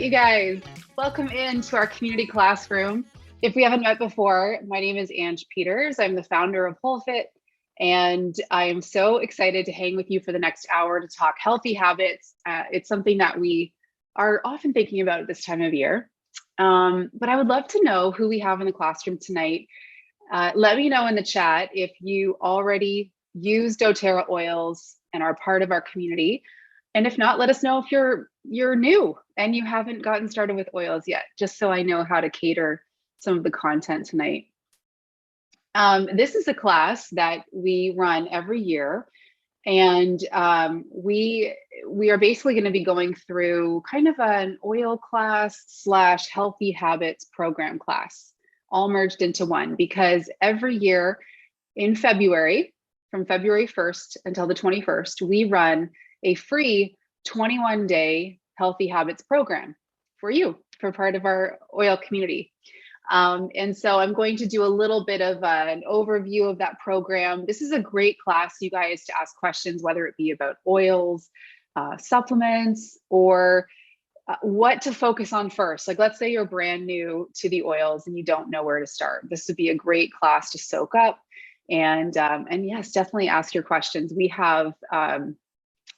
right, you guys, welcome into our community classroom. If we haven't met before, my name is Ange Peters. I'm the founder of WholeFit, and I am so excited to hang with you for the next hour to talk healthy habits. It's something that we are often thinking about at this time of year. But I would love to know who we have in the classroom tonight. Let me know in the chat if you already use doTerra oils and are part of our community. And if not, let us know if you're new and you haven't gotten started with oils yet, just so I know how to cater some of the content tonight. This is a class that we run every year, and we are basically going to be going through kind of an oil class / healthy habits program class, all merged into one, because every year in February, from February 1st until the 21st, we run a free 21-day healthy habits program for you, for part of our oil community. And so I'm going to do a little bit of an overview of that program. This is a great class, you guys, to ask questions, whether it be about oils, supplements, or what to focus on first. Like, let's say you're brand new to the oils and you don't know where to start. This would be a great class to soak up. And yes, definitely ask your questions. We have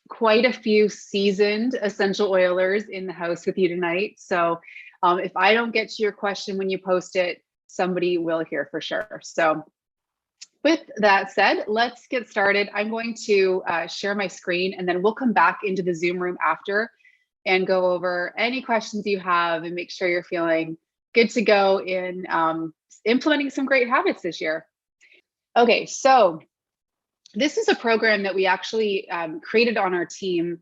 quite a few seasoned essential oilers in the house with you tonight. So if I don't get to your question when you post it, somebody will hear for sure. So with that said, let's get started. I'm going to share my screen, and then we'll come back into the Zoom room after and go over any questions you have and make sure you're feeling good to go in implementing some great habits this year. Okay, so this is a program that we actually created on our team,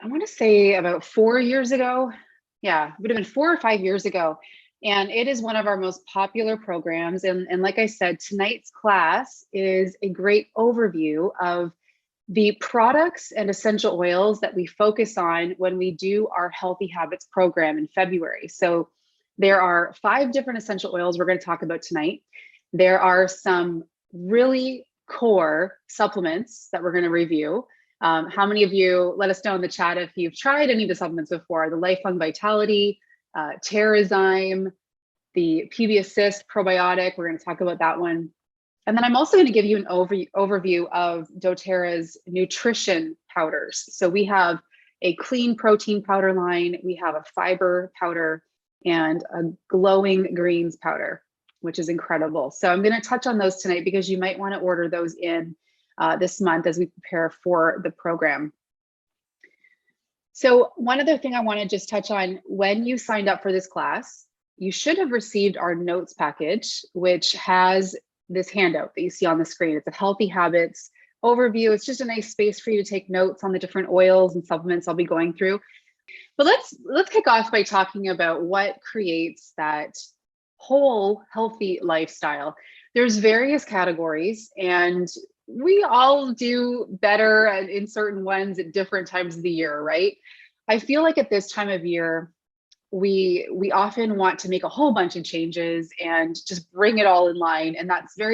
I want to say about 4 years ago. Yeah, it would have been 4 or 5 years ago. And it is one of our most popular programs. And like I said, tonight's class is a great overview of the products and essential oils that we focus on when we do our Healthy Habits program in February. So there are 5 different essential oils we're going to talk about tonight. There are some really core supplements that we're going to review. How many of you, let us know in the chat if you've tried any of the supplements before: the Lifelong Vitality, Terrazyme, the PB Assist probiotic. We're going to talk about that one. And then I'm also going to give you an overview of doTerra's nutrition powders. So we have a clean protein powder line, we have a fiber powder, and a glowing greens powder, which is incredible. So I'm going to touch on those tonight because you might want to order those in this month as we prepare for the program. So one other thing I want to just touch on: when you signed up for this class, you should have received our notes package, which has this handout that you see on the screen. It's a healthy habits overview. It's just a nice space for you to take notes on the different oils and supplements I'll be going through. But let's kick off by talking about what creates that whole healthy lifestyle. There's various categories, and we all do better in certain ones at different times of the year, right? I feel like at this time of year, we often want to make a whole bunch of changes and just bring it all in line. And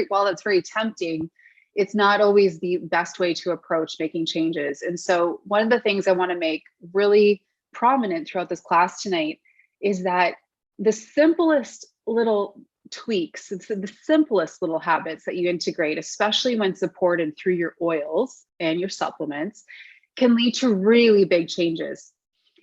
while that's very tempting, it's not always the best way to approach making changes. And so one of the things I want to make really prominent throughout this class tonight is that the simplest little tweaks, it's the simplest little habits that you integrate, especially when supported through your oils and your supplements, can lead to really big changes.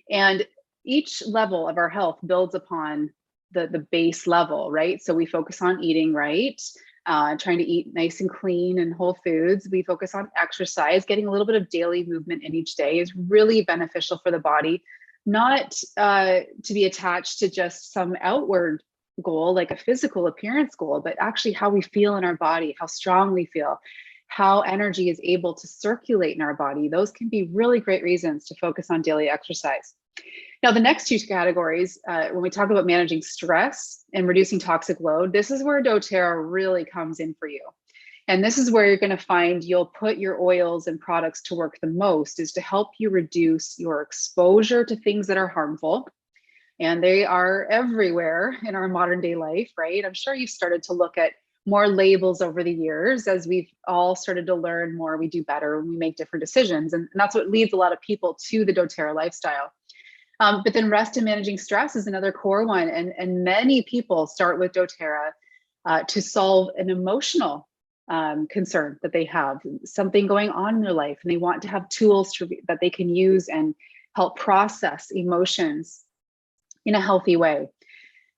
And each level of our health builds upon the base level, right? So we focus on eating right, trying to eat nice and clean and whole foods. We focus on exercise. Getting a little bit of daily movement in each day is really beneficial for the body, not to be attached to just some outward goal, like a physical appearance goal, but actually how we feel in our body, how strong we feel, how energy is able to circulate in our body. Those can be really great reasons to focus on daily exercise. Now, the next 2 categories, when we talk about managing stress and reducing toxic load, this is where doTerra really comes in for you. And this is where you're going to find you'll put your oils and products to work the most, is to help you reduce your exposure to things that are harmful. And they are everywhere in our modern day life, right? I'm sure you've started to look at more labels over the years as we've all started to learn more. We do better when we make different decisions. And that's what leads a lot of people to the doTerra lifestyle. But then rest and managing stress is another core one. And many people start with doTERRA to solve an emotional concern that they have, something going on in their life, and they want to have tools that they can use and help process emotions in a healthy way.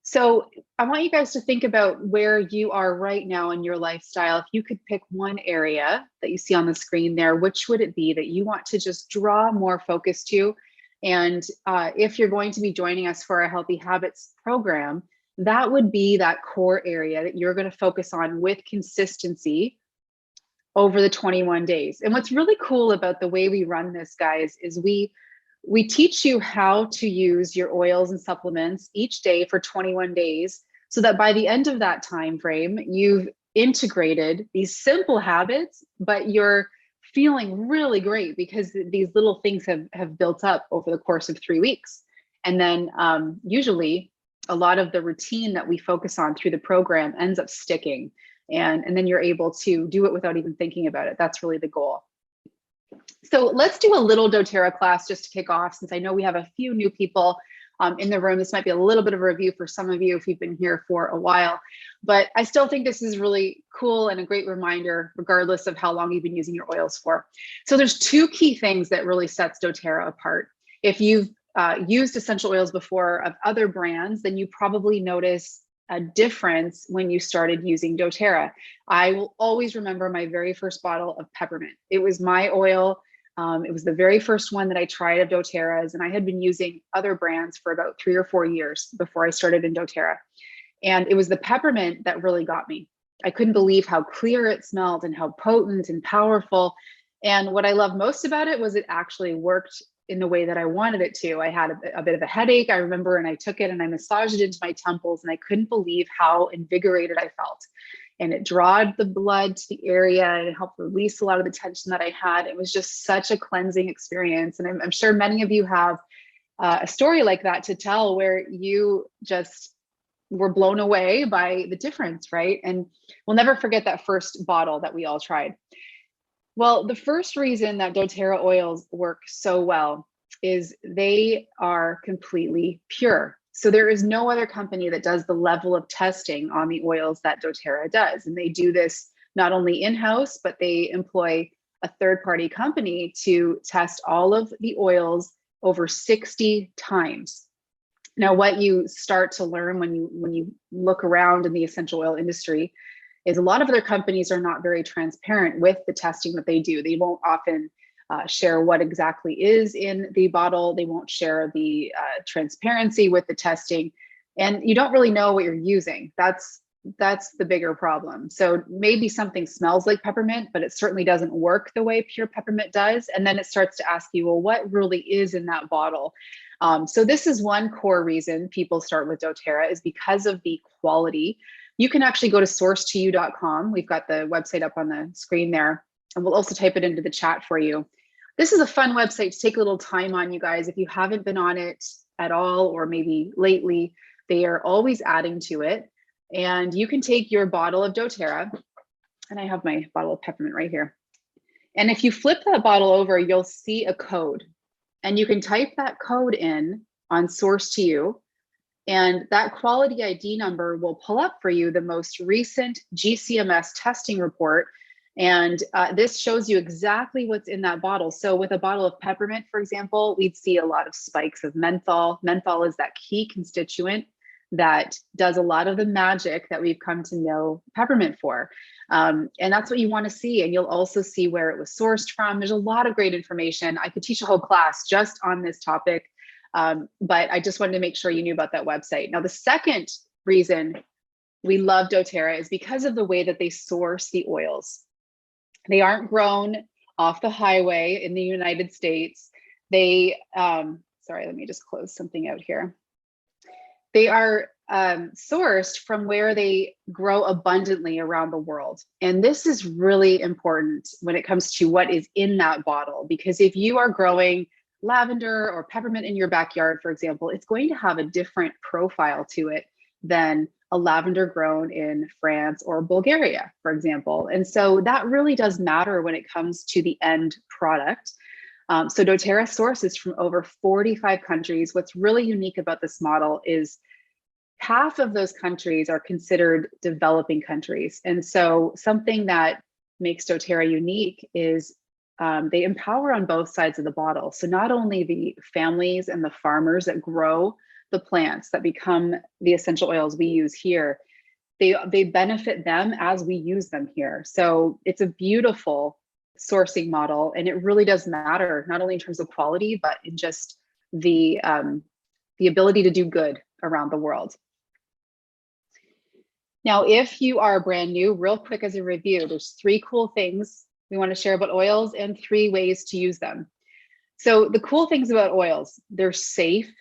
So I want you guys to think about where you are right now in your lifestyle. If you could pick one area that you see on the screen there, which would it be that you want to just draw more focus to? And if you're going to be joining us for our Healthy Habits program, that would be that core area that you're going to focus on with consistency over the 21 days. And what's really cool about the way we run this, guys, is we teach you how to use your oils and supplements each day for 21 days, so that by the end of that time frame, you've integrated these simple habits, but you're feeling really great because these little things have built up over the course of 3 weeks. And then usually a lot of the routine that we focus on through the program ends up sticking. And then you're able to do it without even thinking about it. That's really the goal. So let's do a little doTERRA class just to kick off, since I know we have a few new people in the room. This might be a little bit of a review for some of you if you've been here for a while, but I still think this is really cool and a great reminder, regardless of how long you've been using your oils for. So there's 2 key things that really sets doTERRA apart. If you've used essential oils before of other brands, then you probably notice a difference when you started using doTERRA. I will always remember my very first bottle of peppermint. It was my oil. It was the very first one that I tried of doTERRA's, and I had been using other brands for about 3 or 4 years before I started in doTERRA. And it was the peppermint that really got me. I couldn't believe how clear it smelled and how potent and powerful. And what I loved most about it was it actually worked in the way that I wanted it to. I had a bit of a headache, I remember, and I took it and I massaged it into my temples, and I couldn't believe how invigorated I felt. And it drawed the blood to the area, and it helped release a lot of the tension that I had. It was just such a cleansing experience. And I'm sure many of you have a story like that to tell, where you just were blown away by the difference, right? And we'll never forget that first bottle that we all tried. Well, the first reason that doTERRA oils work so well is they are completely pure. So there is no other company that does the level of testing on the oils that doTERRA does. And they do this not only in-house, but they employ a third-party company to test all of the oils over 60 times. Now, what you start to learn when you look around in the essential oil industry is a lot of other companies are not very transparent with the testing that they do. They won't often share what exactly is in the bottle. They won't share the transparency with the testing, and you don't really know what you're using. That's the bigger problem. So maybe something smells like peppermint, but it certainly doesn't work the way pure peppermint does. And then it starts to ask you, well, what really is in that bottle? So this is one core reason people start with doTERRA, is because of the quality. You can actually go to source2u.com. We've got the website up on the screen there, and we'll also type it into the chat for you. This is a fun website to take a little time on, you guys. If you haven't been on it at all, or maybe lately, they are always adding to it. And you can take your bottle of doTERRA, and I have my bottle of peppermint right here. And if you flip that bottle over, you'll see a code, and you can type that code in on Source2U, and that quality ID number will pull up for you the most recent GCMS testing report. And this shows you exactly what's in that bottle. So with a bottle of peppermint, for example, we'd see a lot of spikes of menthol. Menthol is that key constituent that does a lot of the magic that we've come to know peppermint for. And that's what you want to see. And you'll also see where it was sourced from. There's a lot of great information. I could teach a whole class just on this topic. But I just wanted to make sure you knew about that website. Now, the second reason we love doTERRA is because of the way that they source the oils. They aren't grown off the highway in the United States. They, sorry, let me just close something out here. They are sourced from where they grow abundantly around the world. And this is really important when it comes to what is in that bottle, because if you are growing lavender or peppermint in your backyard, for example, it's going to have a different profile to it than a lavender grown in France or Bulgaria, for example. And so that really does matter when it comes to the end product. So doTerra sources from over 45 countries. What's really unique about this model is half of those countries are considered developing countries. And so something that makes doTerra unique is they empower on both sides of the bottle. So not only the families and the farmers that grow the plants that become the essential oils we use here, they benefit them as we use them here. So it's a beautiful sourcing model, and it really does matter, not only in terms of quality, but in just the ability to do good around the world. Now, if you are brand new, real quick as a review, there's 3 cool things we want to share about oils and 3 ways to use them. So the cool things about oils, they're safe,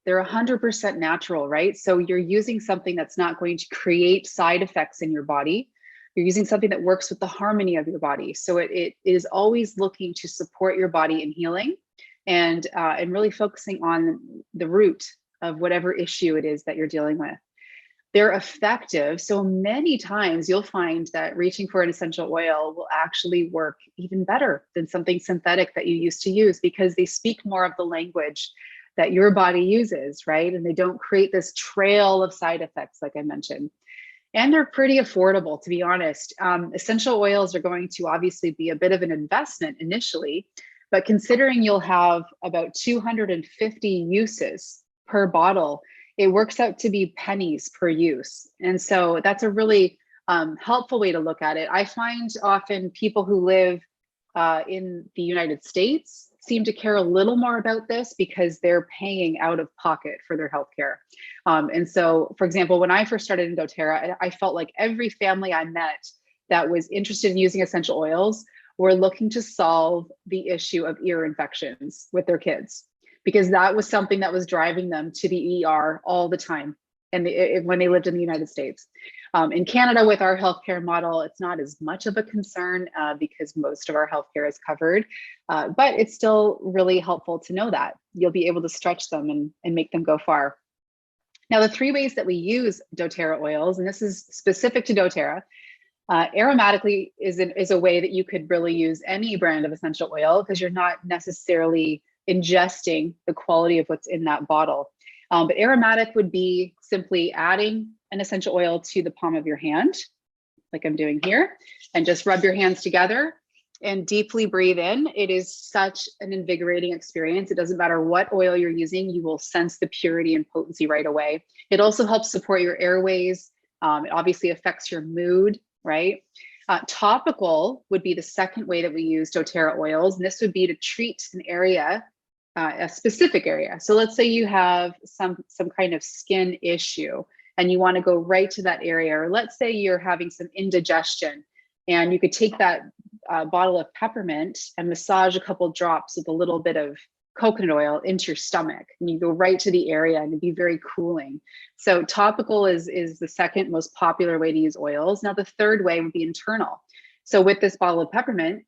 they're 100% natural, right? So you're using something that's not going to create side effects in your body. You're using something that works with the harmony of your body. So it is always looking to support your body in healing and really focusing on the root of whatever issue it is that you're dealing with. They're effective. So many times you'll find that reaching for an essential oil will actually work even better than something synthetic that you used to use, because they speak more of the language that your body uses, right? And they don't create this trail of side effects, like I mentioned. And they're pretty affordable, to be honest. Essential oils are going to obviously be a bit of an investment initially, but considering you'll have about 250 uses per bottle, it works out to be pennies per use. And so that's a really helpful way to look at it. I find often people who live in the United States seem to care a little more about this because they're paying out of pocket for their healthcare. And so, for example, when I first started in doTerra, I felt like every family I met that was interested in using essential oils were looking to solve the issue of ear infections with their kids, because that was something that was driving them to the ER all the time, and when they lived in the United States. In Canada, with our healthcare model, it's not as much of a concern because most of our healthcare is covered, but it's still really helpful to know that. You'll be able to stretch them and make them go far. Now, the 3 ways that we use doTerra oils, and this is specific to doTerra, aromatically is a way that you could really use any brand of essential oil, because you're not necessarily ingesting the quality of what's in that bottle. But aromatic would be simply adding an essential oil to the palm of your hand, like I'm doing here, and just rub your hands together and deeply breathe in. It is such an invigorating experience. It doesn't matter what oil you're using, you will sense the purity and potency right away. It also helps support your airways. It obviously affects your mood, right? Topical would be the second way that we use doTerra oils, and this would be to treat an area, a specific area. So let's say you have some kind of skin issue and you want to go right to that area, or let's say you're having some indigestion, and you could take that bottle of peppermint and massage a couple drops with a little bit of coconut oil into your stomach, and you go right to the area, and it'd be very cooling. So topical is the second most popular way to use oils. Now, the third way would be internal. So with this bottle of peppermint,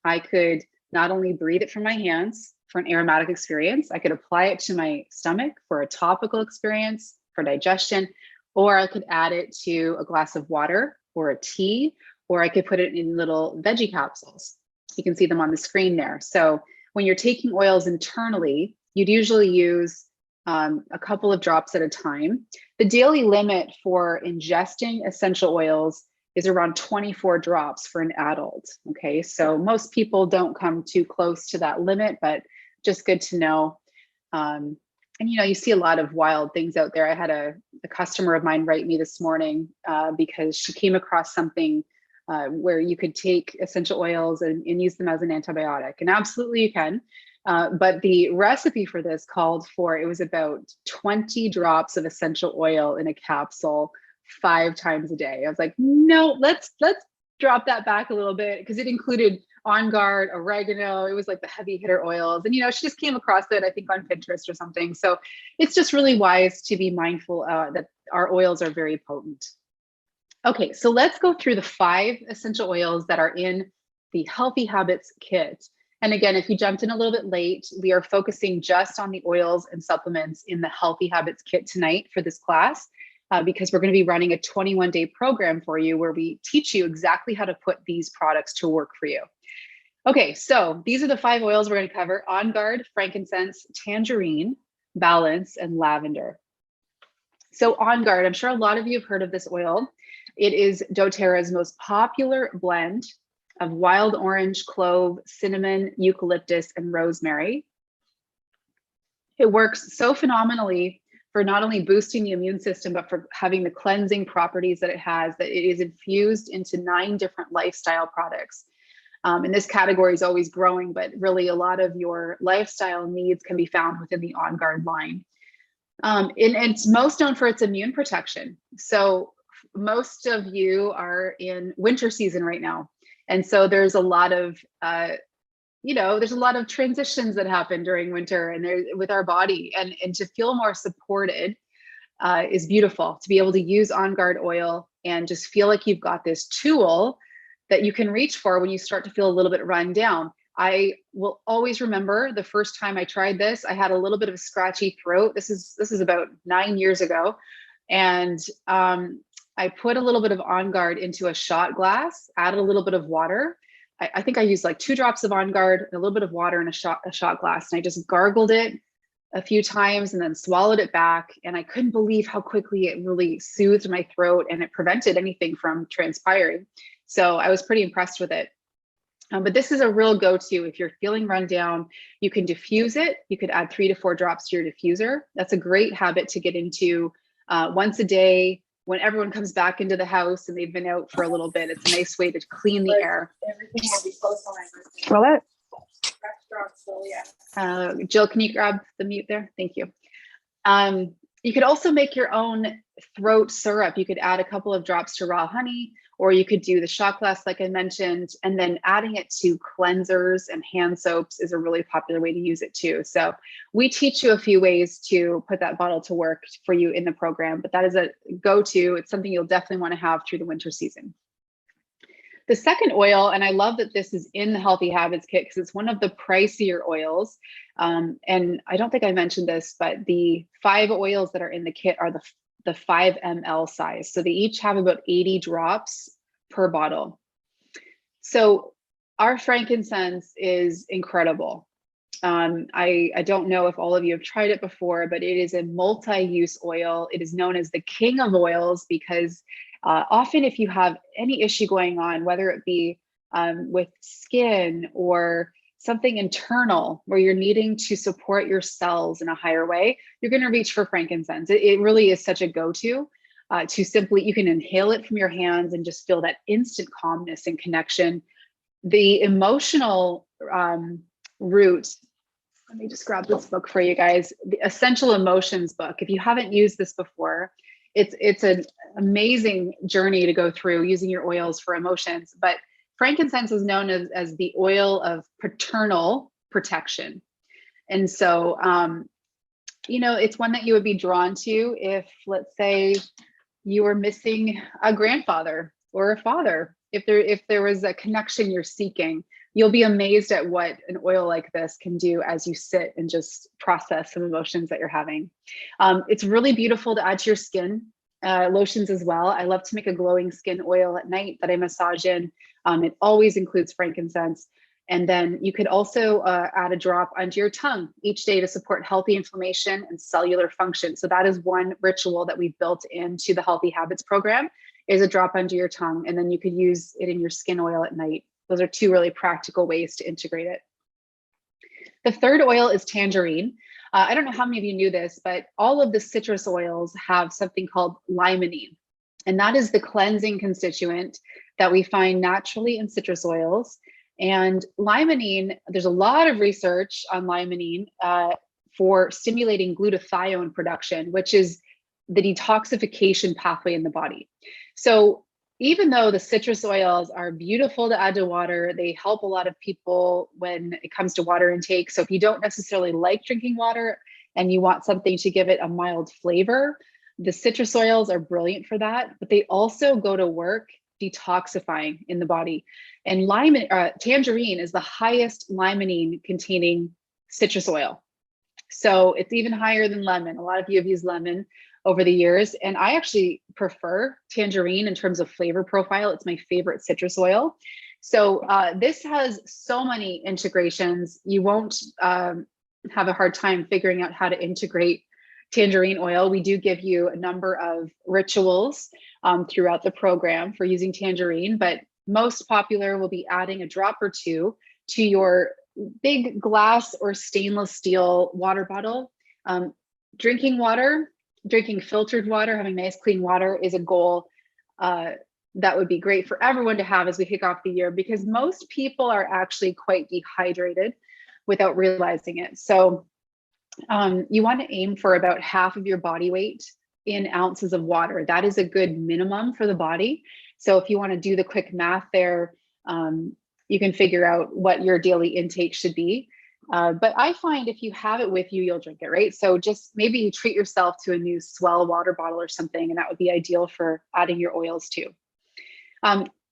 I could not only breathe it from my hands for an aromatic experience, I could apply it to my stomach for a topical experience for digestion, or I could add it to a glass of water or a tea, or I could put it in little veggie capsules. You can see them on the screen there. So when you're taking oils internally, you'd usually use a couple of drops at a time. The daily limit for ingesting essential oils is around 24 drops for an adult. Okay, so most people don't come too close to that limit, but just good to know. And you see a lot of wild things out there. I had a customer of mine write me this morning because she came across something where you could take essential oils and use them as an antibiotic. And absolutely you can. But the recipe for this called for, it was about 20 drops of essential oil in a capsule 5 times a day. I was like, no, let's drop that back a little bit, because it included On Guard, oregano. It was like the heavy hitter oils. And, she just came across it, I think, on Pinterest or something. So it's just really wise to be mindful that our oils are very potent. Okay, so let's go through the 5 essential oils that are in the Healthy Habits kit. And again, if you jumped in a little bit late, we are focusing just on the oils and supplements in the Healthy Habits kit tonight for this class, because we're going to be running a 21-day program for you where we teach you exactly how to put these products to work for you. Okay, so these are the 5 oils we're going to cover: On Guard, frankincense, tangerine, balance, and lavender. So On Guard, I'm sure a lot of you have heard of this oil. It is doTerra's most popular blend of wild orange, clove, cinnamon, eucalyptus, and rosemary. It works so phenomenally for not only boosting the immune system, but for having the cleansing properties that it has, that it is infused into 9 different lifestyle products. And this category is always growing, but really a lot of your lifestyle needs can be found within the On Guard line. And it's most known for its immune protection. So most of you are in winter season right now. And so there's a lot of, there's a lot of transitions that happen during winter and with our body, and to feel more supported is beautiful, to be able to use On Guard oil and just feel like you've got this tool that you can reach for when you start to feel a little bit run down. I will always remember the first time I tried this. I had a little bit of a scratchy throat. This is about 9 years ago. And I put a little bit of On Guard into a shot glass, added a little bit of water. I think I used like 2 drops of On Guard, and a little bit of water in a shot glass. And I just gargled it a few times and then swallowed it back. And I couldn't believe how quickly it really soothed my throat and it prevented anything from transpiring. So I was pretty impressed with it. But this is a real go-to if you're feeling run down. You can diffuse it. You could add 3 to 4 drops to your diffuser. That's a great habit to get into once a day when everyone comes back into the house and they've been out for a little bit. It's a nice way to clean the air. Everything will be close on my Well, yeah. Jill, can you grab the mute there? Thank you. You could also make your own throat syrup. You could add a couple of drops to raw honey, or you could do the shot glass like I mentioned, and then adding it to cleansers and hand soaps is a really popular way to use it too. So we teach you a few ways to put that bottle to work for you in the program, but that is a go-to. It's something you'll definitely want to have through the winter season. The second oil, and I love that this is in the Healthy Habits kit because it's one of the pricier oils. And I don't think I mentioned this, but the 5 oils that are in the kit are the 5 ml size. So they each have about 80 drops per bottle. So our frankincense is incredible. I don't know if all of you have tried it before, but it is a multi-use oil. It is known as the king of oils because often if you have any issue going on, whether it be with skin or something internal where you're needing to support your cells in a higher way, you're going to reach for frankincense. It really is such a go-to to simply, you can inhale it from your hands and just feel that instant calmness and connection. The emotional root, let me just grab this book for you guys, the Essential Emotions book. If you haven't used this before, it's an amazing journey to go through using your oils for emotions. But frankincense is known as the oil of paternal protection. And so, it's one that you would be drawn to if, let's say, you were missing a grandfather or a father. If there was a connection you're seeking, you'll be amazed at what an oil like this can do as you sit and just process some emotions that you're having. It's really beautiful to add to your skin. Lotions as well. I love to make a glowing skin oil at night that I massage in. It always includes frankincense. And then you could also add a drop onto your tongue each day to support healthy inflammation and cellular function. So that is one ritual that we've built into the Healthy Habits program, is a drop under your tongue. And then you could use it in your skin oil at night. Those are 2 really practical ways to integrate it. The third oil is tangerine. I don't know how many of you knew this, but all of the citrus oils have something called limonene. And that is the cleansing constituent that we find naturally in citrus oils. And limonene, there's a lot of research on limonene for stimulating glutathione production, which is the detoxification pathway in the body. So even though the citrus oils are beautiful to add to water, they help a lot of people when it comes to water intake. So if you don't necessarily like drinking water and you want something to give it a mild flavor, the citrus oils are brilliant for that, but they also go to work detoxifying in the body. And tangerine is the highest limonene containing citrus oil. So it's even higher than lemon. A lot of you have used lemon over the years, and I actually prefer tangerine in terms of flavor profile. It's my favorite citrus oil. So this has so many integrations. You won't have a hard time figuring out how to integrate tangerine oil. We do give you a number of rituals throughout the program for using tangerine, but most popular will be adding a drop or two to your big glass or stainless steel water bottle. Drinking water, drinking filtered water, having nice clean water is a goal that would be great for everyone to have as we kick off the year, because most people are actually quite dehydrated without realizing it. So you want to aim for about half of your body weight in ounces of water. That is a good minimum for the body. So if you want to do the quick math there, you can figure out what your daily intake should be. But I find if you have it with you, you'll drink it, right? So just maybe you treat yourself to a new Swell water bottle or something, and that would be ideal for adding your oils too.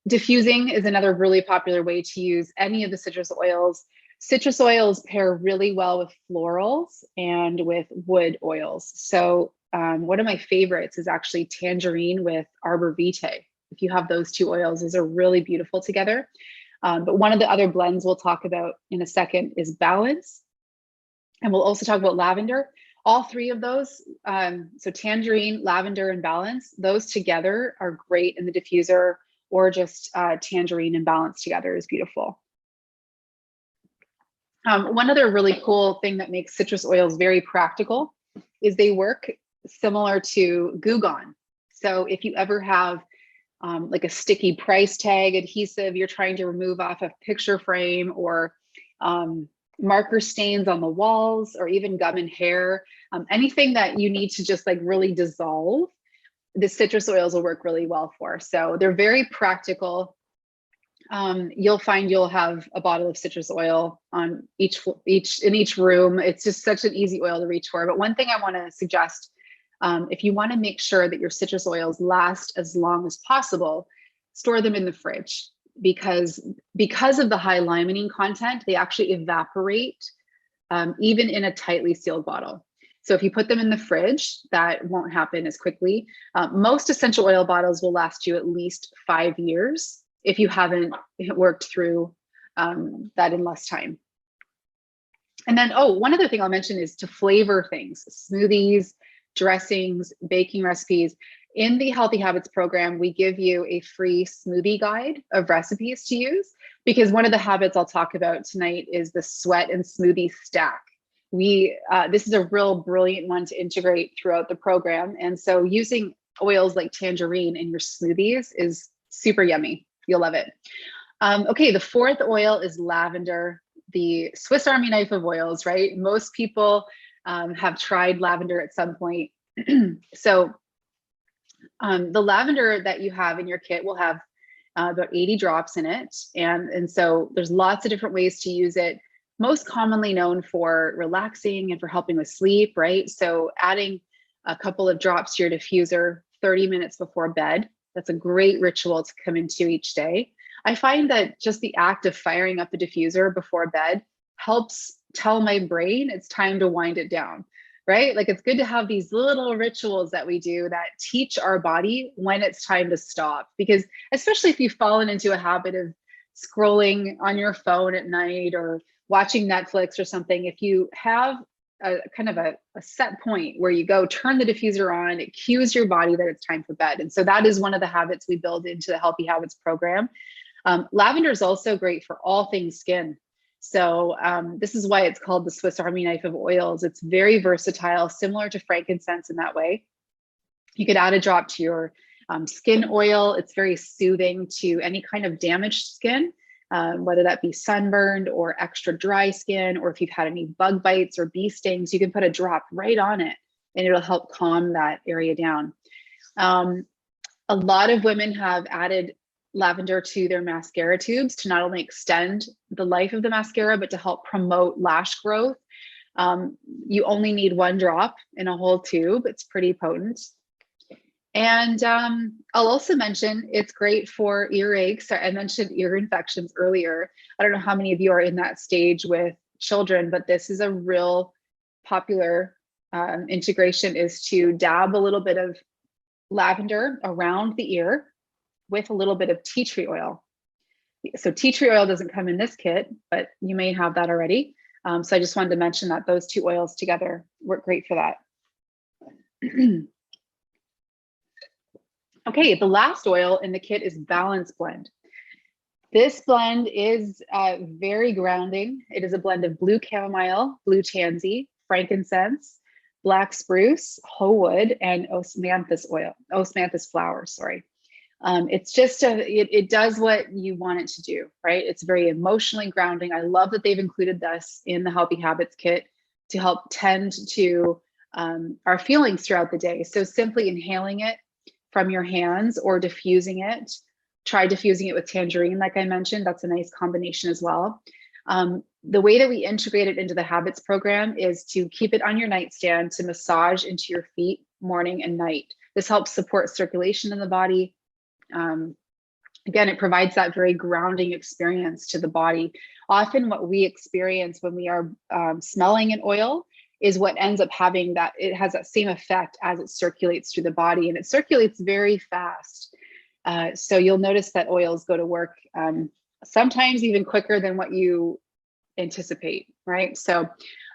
Diffusing is another really popular way to use any of the citrus oils. Citrus oils pair really well with florals and with wood oils. So one of my favorites is actually tangerine with arbor vitae. If you have those two oils, those are really beautiful together. But one of the other blends we'll talk about in a second is balance. And we'll also talk about lavender. All three of those, so tangerine, lavender, and balance, those together are great in the diffuser, or just tangerine and balance together is beautiful. One other really cool thing that makes citrus oils very practical is they work similar to Goo Gone. So if you ever have like a sticky price tag adhesive you're trying to remove off a picture frame, or marker stains on the walls, or even gum and hair, anything that you need to just like really dissolve, the citrus oils will work really well for. So they're very practical. You'll find you'll have a bottle of citrus oil on in each room. It's just such an easy oil to reach for. But one thing I want to suggest, if you want to make sure that your citrus oils last as long as possible, store them in the fridge, because of the high limonene content, they actually evaporate even in a tightly sealed bottle. So if you put them in the fridge, that won't happen as quickly. Most essential oil bottles will last you at least 5 years if you haven't worked through that in less time. And then, one other thing I'll mention is to flavor things, smoothies, dressings, baking recipes. In the Healthy Habits program, we give you a free smoothie guide of recipes to use, because one of the habits I'll talk about tonight is the sweat and smoothie stack. This is a real brilliant one to integrate throughout the program. And so using oils like tangerine in your smoothies is super yummy. You'll love it. Okay, the fourth oil is lavender, the Swiss Army knife of oils, right? Most people have tried lavender at some point. So the lavender that you have in your kit will have about 80 drops in it. And so there's lots of different ways to use it. Most commonly known for relaxing and for helping with sleep, right? So adding a couple of drops to your diffuser 30 minutes before bed, that's a great ritual to come into each day. I find that just the act of firing up the diffuser before bed helps tell my brain it's time to wind it down, right? Like, it's good to have these little rituals that we do that teach our body when it's time to stop. Because especially if you've fallen into a habit of scrolling on your phone at night or watching Netflix or something, if you have a kind of a set point where you go turn the diffuser on, it cues your body that it's time for bed. And so that is one of the habits we build into the Healthy Habits program. Lavender is also great for all things skin. So this is why it's called the Swiss Army knife of oils. It's very versatile, similar to frankincense in that way. You could add a drop to your skin oil. It's very soothing to any kind of damaged skin, whether that be sunburned or extra dry skin, or if you've had any bug bites or bee stings, you can put a drop right on it and it'll help calm that area down. A lot of women have added lavender to their mascara tubes to not only extend the life of the mascara, but to help promote lash growth. You only need 1 drop in a whole tube. It's pretty potent. And I'll also mention it's great for earaches. I mentioned ear infections earlier. I don't know how many of you are in that stage with children, but this is a real popular integration, is to dab a little bit of lavender around the ear with a little bit of tea tree oil. So tea tree oil doesn't come in this kit, but you may have that already. So I just wanted to mention that those two oils together work great for that. Okay, the last oil in the kit is Balance Blend. This blend is very grounding. It is a blend of blue chamomile, blue tansy, frankincense, black spruce, whole wood, and osmanthus flower, sorry. It's just, it does what you want it to do, right? It's very emotionally grounding. I love that they've included this in the Healthy Habits kit to help tend to our feelings throughout the day. So simply inhaling it from your hands or diffusing it. Try diffusing it with tangerine, like I mentioned. That's a nice combination as well. The way that we integrate it into the habits program is to keep it on your nightstand to massage into your feet morning and night. This helps support circulation in the body. Again, it provides that very grounding experience to the body. Often what we experience when we are smelling an oil is what ends up having that, it has that same effect as it circulates through the body, and it circulates very fast. So you'll notice that oils go to work sometimes even quicker than what you anticipate, right? So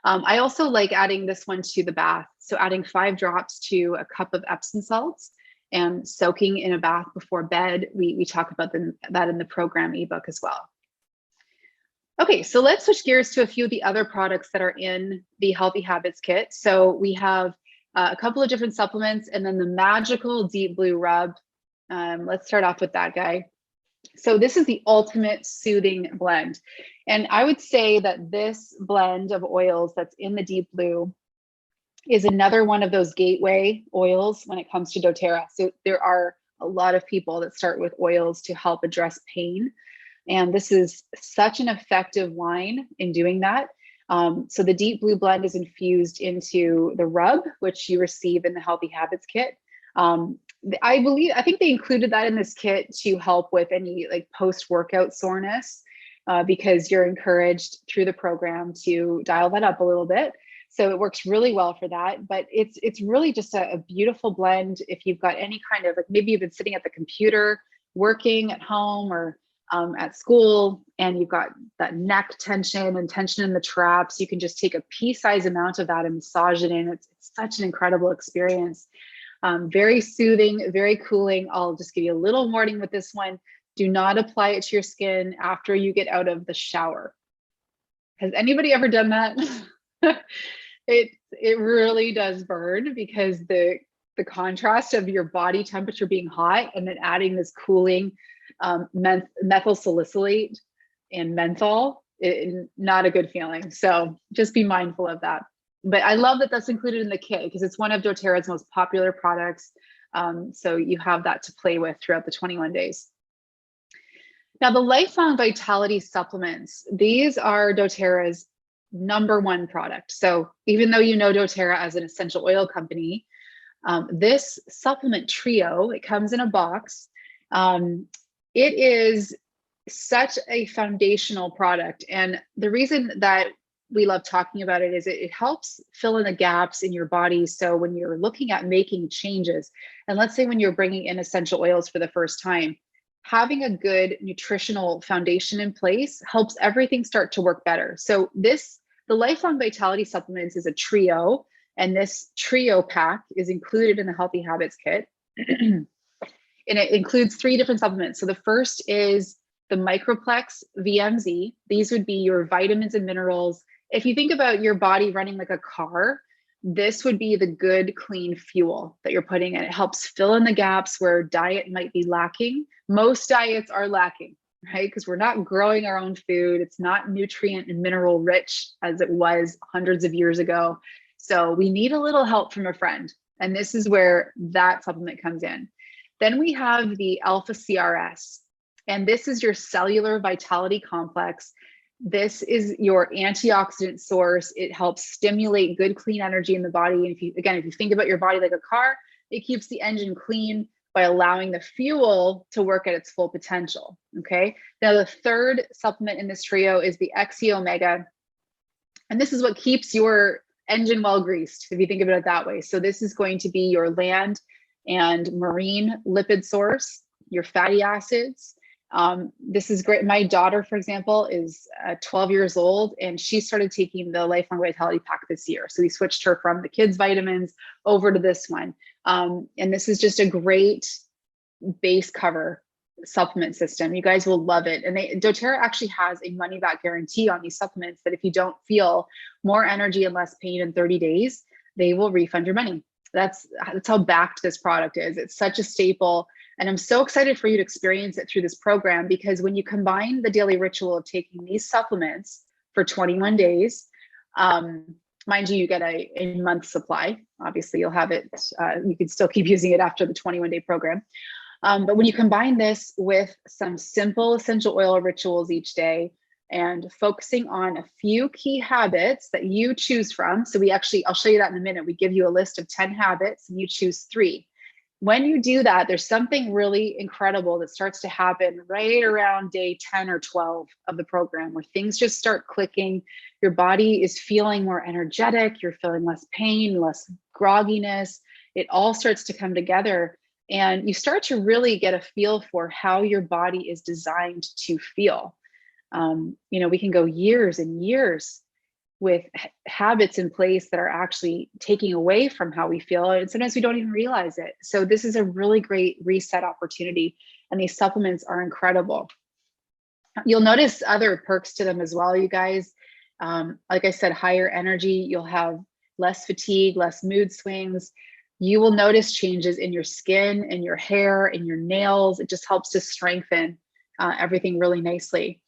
I also like adding this one to the bath. So adding 5 drops to a cup of Epsom salts and soaking in a bath before bed. We talk about that in the program ebook as well. Okay, so let's switch gears to a few of the other products that are in the Healthy Habits kit. So we have a couple of different supplements and then the magical deep blue rub. Let's start off with that guy. So this is the ultimate soothing blend. And I would say that this blend of oils that's in the deep blue is another one of those gateway oils when it comes to doTerra. So there are a lot of people that start with oils to help address pain. And this is such an effective line in doing that. So the deep blue blend is infused into the rub, which you receive in the Healthy Habits kit. I think they included that in this kit to help with any like post-workout soreness, because you're encouraged through the program to dial that up a little bit. So it works really well for that, but it's really just a beautiful blend. If you've got any kind of, like maybe you've been sitting at the computer, working at home or at school, and you've got that neck tension and tension in the traps, you can just take a pea-sized amount of that and massage it in. It's such an incredible experience. Very soothing, very cooling. I'll just give you a little warning with this one. Do not apply it to your skin after you get out of the shower. Has anybody ever done that? It really does burn, because the contrast of your body temperature being hot and then adding this cooling methyl salicylate and menthol, not a good feeling. So just be mindful of that. But I love that that's included in the kit because it's one of doTerra's most popular products. So you have that to play with throughout the 21 days. Now, the Lifelong Vitality supplements, these are doTerra's #1 product. So even though you know doTerra as an essential oil company, this supplement trio, it comes in a box. It is such a foundational product. And the reason that we love talking about it is it helps fill in the gaps in your body. So when you're looking at making changes, and let's say when you're bringing in essential oils for the first time, having a good nutritional foundation in place helps everything start to work better. So the Lifelong Vitality supplements is a trio, and this trio pack is included in the Healthy Habits kit. And it includes 3 different supplements. So the first is the Microplex VMZ. These would be your vitamins and minerals. If you think about your body running like a car, this would be the good, clean fuel that you're putting in. It helps fill in the gaps where diet might be lacking. Most diets are lacking, right? Because we're not growing our own food. It's not nutrient and mineral rich as it was hundreds of years ago. So we need a little help from a friend. And this is where that supplement comes in. Then we have the Alpha CRS, and this is your cellular vitality complex. This is your antioxidant source. It helps stimulate good, clean energy in the body. And if you think about your body like a car, it keeps the engine clean by allowing the fuel to work at its full potential. Okay. Now, the third supplement in this trio is the XE Omega. And this is what keeps your engine well greased, if you think of it that way. So this is going to be your land and marine lipid source, your fatty acids, This is great. My daughter, for example, is 12 years old, and she started taking the Lifelong Vitality Pack this year. So we switched her from the kids' vitamins over to this one. And this is just a great base cover supplement system. You guys will love it. And doTerra actually has a money back guarantee on these supplements that if you don't feel more energy and less pain in 30 days, they will refund your money. That's how backed this product is. It's such a staple. And I'm so excited for you to experience it through this program, because when you combine the daily ritual of taking these supplements for 21 days, mind you, you get a month supply. Obviously, you'll have it. You can still keep using it after the 21-day program. But when you combine this with some simple essential oil rituals each day and focusing on a few key habits that you choose from. So I'll show you that in a minute. We give you a list of 10 habits and you choose 3. When you do that, there's something really incredible that starts to happen right around day 10 or 12 of the program, where things just start clicking. Your body is feeling more energetic. You're feeling less pain, less grogginess. It all starts to come together. And you start to really get a feel for how your body is designed to feel. We can go years and years with habits in place that are actually taking away from how we feel. And sometimes we don't even realize it. So this is a really great reset opportunity. And these supplements are incredible. You'll notice other perks to them as well, you guys. Like I said, higher energy. You'll have less fatigue, less mood swings. You will notice changes in your skin and your hair and your nails. It just helps to strengthen everything really nicely.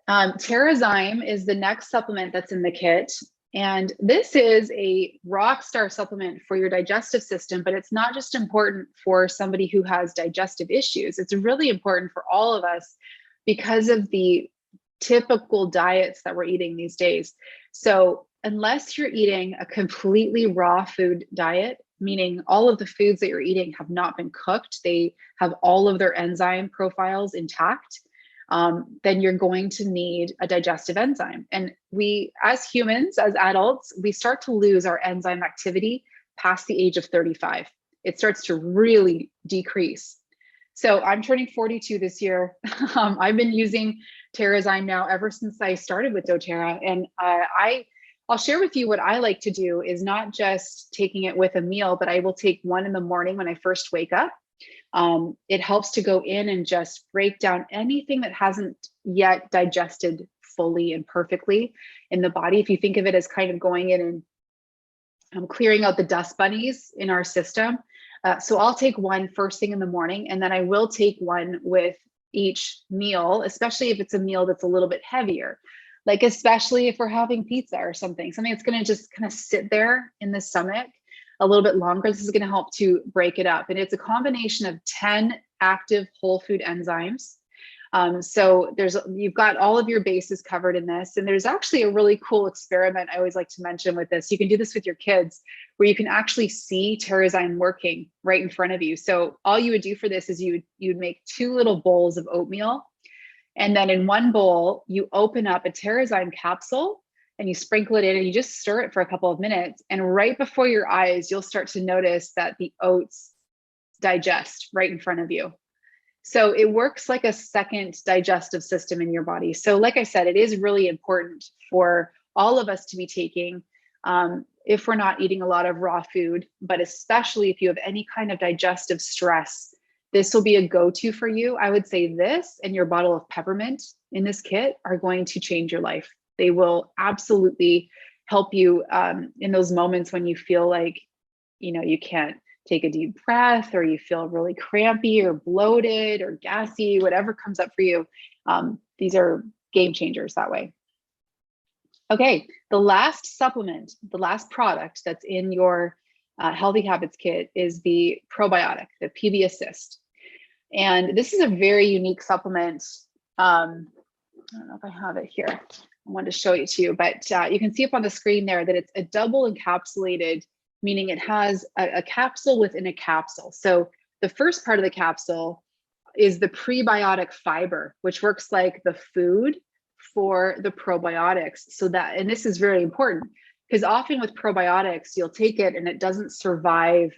Terrazyme is the next supplement that's in the kit. And this is a rock star supplement for your digestive system, but it's not just important for somebody who has digestive issues. It's really important for all of us because of the typical diets that we're eating these days. So unless you're eating a completely raw food diet, meaning all of the foods that you're eating have not been cooked, they have all of their enzyme profiles intact, then you're going to need a digestive enzyme. And we, as humans, as adults, we start to lose our enzyme activity past the age of 35. It starts to really decrease. So I'm turning 42 this year. I've been using Terrazyme now ever since I started with doTerra. And I'll share with you what I like to do is not just taking it with a meal, but I will take one in the morning when I first wake up. It helps to go in and just break down anything that hasn't yet digested fully and perfectly in the body. If you think of it as kind of going in and clearing out the dust bunnies in our system. So I'll take one first thing in the morning, and then I will take one with each meal, especially if it's a meal that's a little bit heavier. Like, especially if we're having pizza or something that's going to just kind of sit there in the stomach a little bit longer. This is going to help to break it up. And it's a combination of 10 active whole food enzymes. So you've got all of your bases covered in this. And there's actually a really cool experiment I always like to mention with this. You can do this with your kids, where you can actually see Terrazyme working right in front of you. So all you would do for this is you'd make 2 little bowls of oatmeal. And then in one bowl, you open up a Terrazyme capsule and you sprinkle it in and you just stir it for a couple of minutes. And right before your eyes, you'll start to notice that the oats digest right in front of you. So it works like a second digestive system in your body. So like I said, it is really important for all of us to be taking if we're not eating a lot of raw food, but especially if you have any kind of digestive stress, this will be a go-to for you. I would say this and your bottle of peppermint in this kit are going to change your life. They will absolutely help you in those moments when you feel like, you can't take a deep breath, or you feel really crampy or bloated or gassy, whatever comes up for you. These are game changers that way. Okay, the last supplement, the last product that's in your Healthy Habits kit is the probiotic, the PB Assist. And this is a very unique supplement. I don't know if I have it here. I wanted to show it to you, but you can see up on the screen there that it's a double encapsulated, meaning it has a capsule within a capsule. So the first part of the capsule is the prebiotic fiber, which works like the food for the probiotics. And this is very important, because often with probiotics, you'll take it and it doesn't survive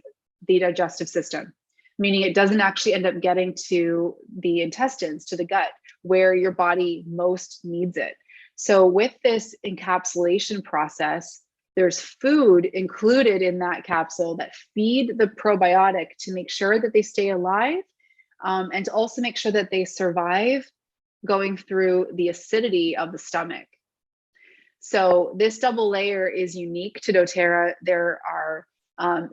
the digestive system. meaning it doesn't actually end up getting to the intestines, to the gut, where your body most needs it. So with this encapsulation process, there's food included in that capsule that feed the probiotic to make sure that they stay alive, and to also make sure that they survive going through the acidity of the stomach. So this double layer is unique to doTerra. There are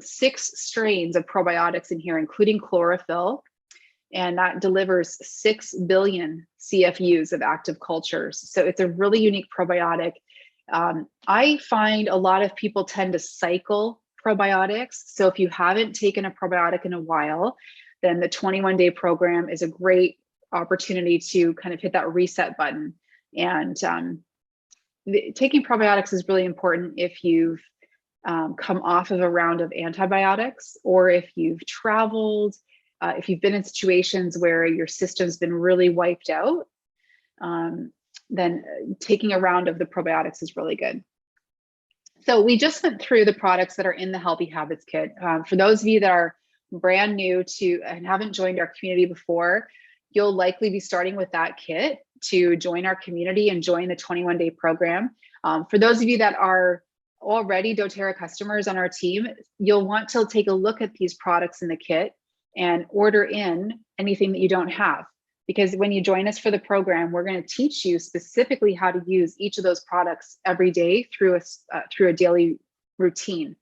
6 strains of probiotics in here, including chlorophyll, and that delivers 6 billion CFUs of active cultures. So it's a really unique probiotic. I find a lot of people tend to cycle probiotics. So if you haven't taken a probiotic in a while, then the 21-day program is a great opportunity to kind of hit that reset button. And taking probiotics is really important if you've come off of a round of antibiotics, or if you've traveled, if you've been in situations where your system's been really wiped out, then taking a round of the probiotics is really good. So we just went through the products that are in the Healthy Habits Kit. For those of you that are brand new to and haven't joined our community before, you'll likely be starting with that kit to join our community and join the 21-day program. For those of you that are already doTerra customers on our team, you'll want to take a look at these products in the kit and order in anything that you don't have. Because when you join us for the program, we're going to teach you specifically how to use each of those products every day through a daily routine.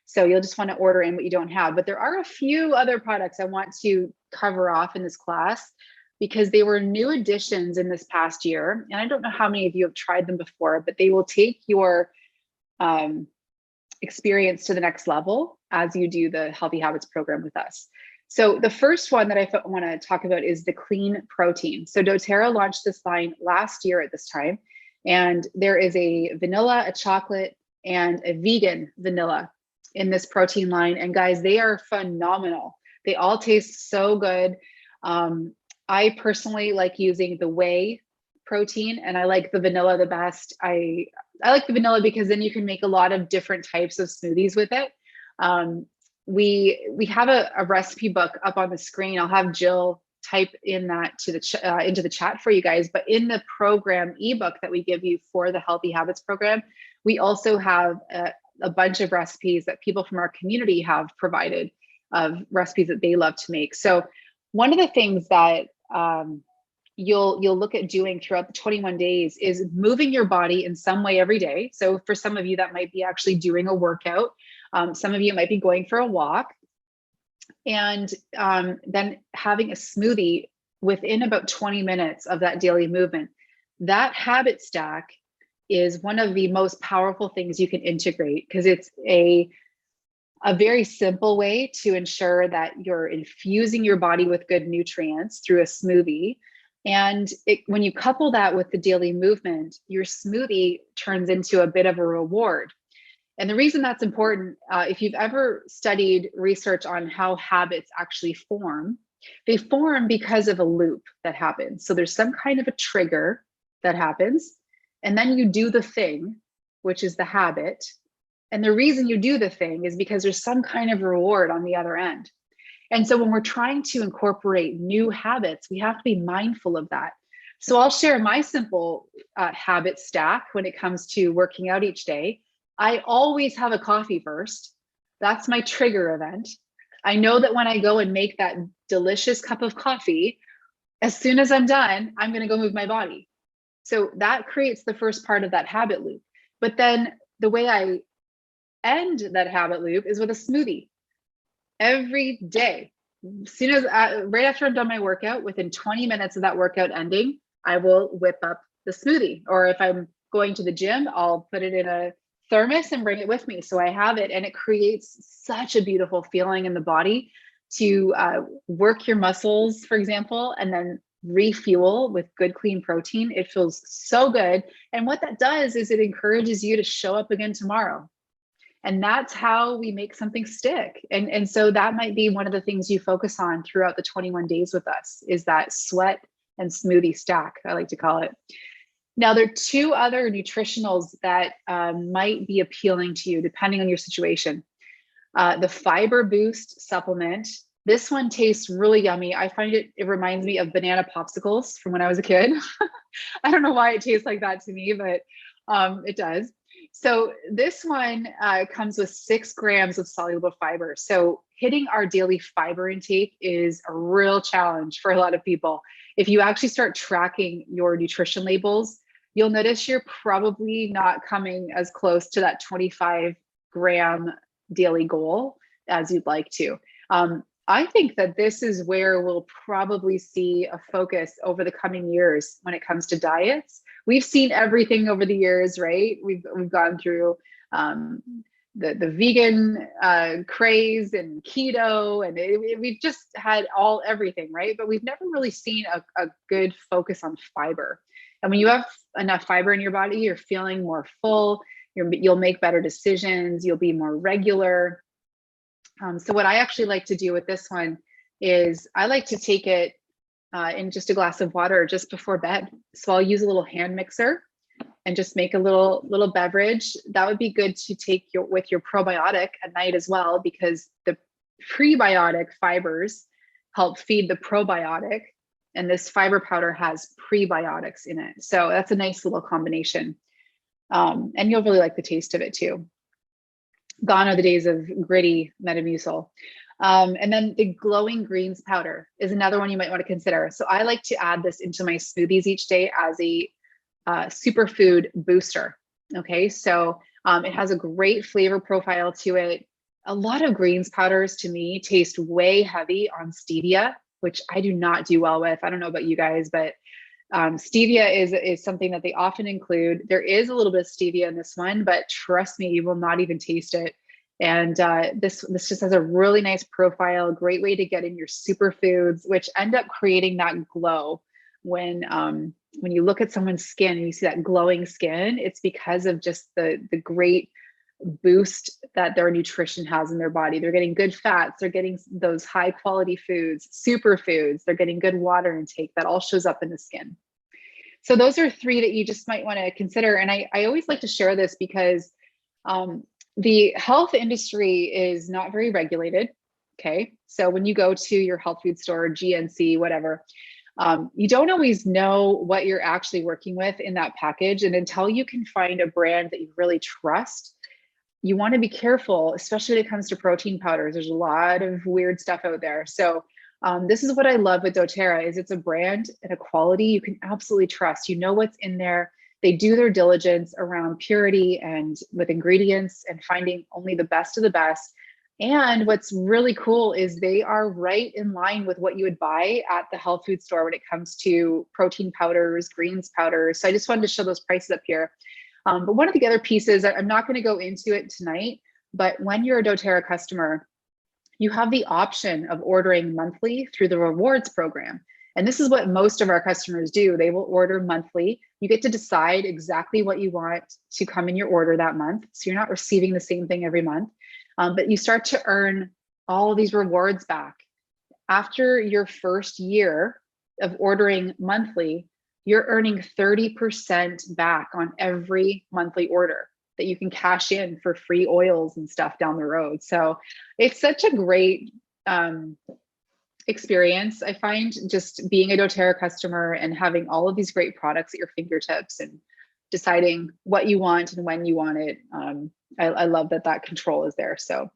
So you'll just want to order in what you don't have. But there are a few other products I want to cover off in this class because they were new additions in this past year. And I don't know how many of you have tried them before, but they will take your experience to the next level as you do the Healthy Habits program with us. So the first one that I want to talk about is the clean protein. So doTerra launched this line last year at this time, and there is a vanilla, a chocolate, and a vegan vanilla in this protein line. And guys, they are phenomenal. They all taste so good. I personally like using the whey protein, and I like the vanilla the best. I like the vanilla because then you can make a lot of different types of smoothies with it. We have a recipe book up on the screen. I'll have Jill type in that to the into the chat for you guys. But in the program ebook that we give you for the Healthy Habits program, we also have a bunch of recipes that people from our community have provided of recipes that they love to make. So one of the things that you'll look at doing throughout the 21 days is moving your body in some way every day. So for some of you, that might be actually doing a workout. Some of you might be going for a walk, and then having a smoothie within about 20 minutes of that daily movement. That habit stack is one of the most powerful things you can integrate because it's a very simple way to ensure that you're infusing your body with good nutrients through a smoothie. And when you couple that with the daily movement, your smoothie turns into a bit of a reward. And the reason that's important, if you've ever studied research on how habits actually form, they form because of a loop that happens. So there's some kind of a trigger that happens, and then you do the thing, which is the habit. And the reason you do the thing is because there's some kind of reward on the other end. And so when we're trying to incorporate new habits, we have to be mindful of that. So I'll share my simple habit stack when it comes to working out each day. I always have a coffee first. That's my trigger event. I know that when I go and make that delicious cup of coffee, as soon as I'm done, I'm going to go move my body. So that creates the first part of that habit loop. But then the way I end that habit loop is with a smoothie every day. As soon as right after I've done my workout, within 20 minutes of that workout ending, I will whip up the smoothie. Or if I'm going to the gym, I'll put it in a thermos and bring it with me. So I have it, and it creates such a beautiful feeling in the body to work your muscles, for example, and then refuel with good, clean protein. It feels so good. And what that does is it encourages you to show up again tomorrow. And that's how we make something stick. And so that might be one of the things you focus on throughout the 21 days with us, is that sweat and smoothie stack, I like to call it. Now, there are 2 other nutritionals that might be appealing to you, depending on your situation. The Fiber Boost supplement, This one tastes really yummy. I find it reminds me of banana popsicles from when I was a kid. I don't know why it tastes like that to me, but it does. So this one comes with 6 grams of soluble fiber. So hitting our daily fiber intake is a real challenge for a lot of people. If you actually start tracking your nutrition labels, you'll notice you're probably not coming as close to that 25-gram daily goal as you'd like to. I think that this is where we'll probably see a focus over the coming years when it comes to diets. We've seen everything over the years, right? We've gone through the vegan craze and keto, and we've just had everything, right? But we've never really seen a good focus on fiber. And when you have enough fiber in your body, you're feeling more full. You'll make better decisions. You'll be more regular. So what I actually like to do with this one is I like to take it in just a glass of water just before bed. So I'll use a little hand mixer and just make a little beverage. That would be good to take with your probiotic at night as well, because the prebiotic fibers help feed the probiotic, and this fiber powder has prebiotics in it. So that's a nice little combination. And you'll really like the taste of it too. Gone are the days of gritty Metamucil. And then the glowing greens powder is another one you might want to consider. So I like to add this into my smoothies each day as a superfood booster. Okay, so it has a great flavor profile to it. A lot of greens powders to me taste way heavy on stevia, which I do not do well with. I don't know about you guys, but stevia is something that they often include. There is a little bit of stevia in this one, but trust me, you will not even taste it. And this just has a really nice profile, great way to get in your superfoods, which end up creating that glow. When you look at someone's skin and you see that glowing skin, it's because of just the great boost that their nutrition has in their body. They're getting good fats, they're getting those high quality foods, superfoods, they're getting good water intake. That all shows up in the skin. So those are 3 that you just might want to consider. And I always like to share this because the health industry is not very regulated. Okay, so when you go to your health food store, GNC, whatever, you don't always know what you're actually working with in that package. And until you can find a brand that you really trust, you want to be careful, especially when it comes to protein powders. There's a lot of weird stuff out there. So this is what I love with doTerra is it's a brand and a quality you can absolutely trust. You know what's in there. They do their diligence around purity and with ingredients and finding only the best of the best. And what's really cool is they are right in line with what you would buy at the health food store when it comes to protein powders, greens powders. So I just wanted to show those prices up here. But one of the other pieces, I'm not going to go into it tonight, but when you're a doTerra customer, you have the option of ordering monthly through the rewards program. And this is what most of our customers do. They will order monthly. You get to decide exactly what you want to come in your order that month. So you're not receiving the same thing every month, but you start to earn all of these rewards back. After your first year of ordering monthly, you're earning 30% back on every monthly order that you can cash in for free oils and stuff down the road. So it's such a great experience. I find just being a doTerra customer and having all of these great products at your fingertips and deciding what you want and when you want it. I love that control is there. So,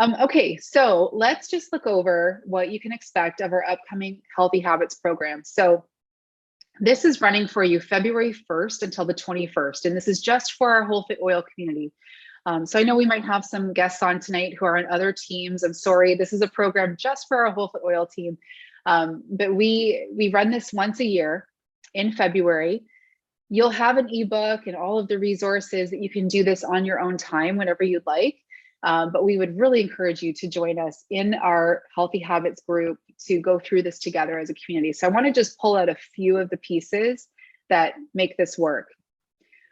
okay, so let's just look over what you can expect of our upcoming Healthy Habits program. So this is running for you February 1st until the 21st, and this is just for our Whole Fit Oil community. So I know we might have some guests on tonight who are on other teams. I'm sorry, this is a program just for our Whole Fit Oil team. But we run this once a year in February. You'll have an ebook and all of the resources that you can do this on your own time whenever you'd like. But we would really encourage you to join us in our Healthy Habits group to go through this together as a community. So I want to just pull out a few of the pieces that make this work.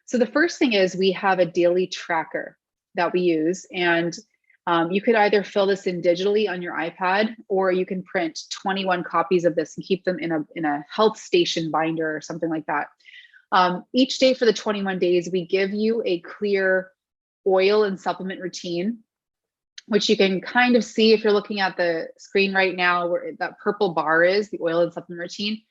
So the first thing is we have a daily tracker that we use, and you could either fill this in digitally on your iPad, or you can print 21 copies of this and keep them in a health station binder or something like that. Each day for the 21 days, we give you a clear oil and supplement routine which you can kind of see if you're looking at the screen right now, where that purple bar is the oil and supplement routine.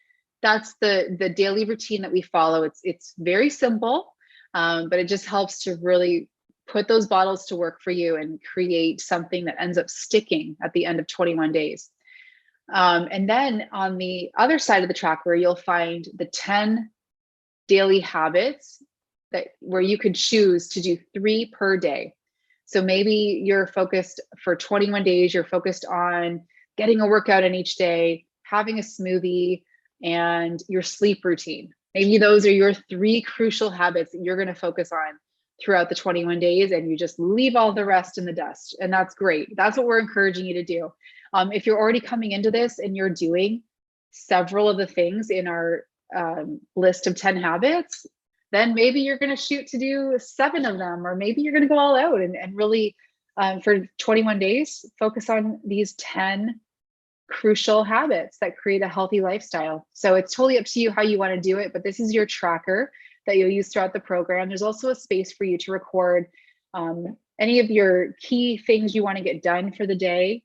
That's the daily routine that we follow. It's very simple, but it just helps to really put those bottles to work for you and create something that ends up sticking at the end of 21 days. And then on the other side of the tracker, you'll find the 10 daily habits where you could choose to do 3 per day. So maybe you're focused for 21 days, you're focused on getting a workout in each day, having a smoothie, and your sleep routine. Maybe those are your 3 crucial habits that you're going to focus on throughout the 21 days, and you just leave all the rest in the dust. And that's great. That's what we're encouraging you to do. If you're already coming into this and you're doing several of the things in our list of 10 habits, then maybe you're going to shoot to do 7 of them, or maybe you're going to go all out and really, for 21 days, focus on these 10 crucial habits that create a healthy lifestyle. So it's totally up to you how you want to do it, but this is your tracker that you'll use throughout the program. There's also a space for you to record any of your key things you want to get done for the day,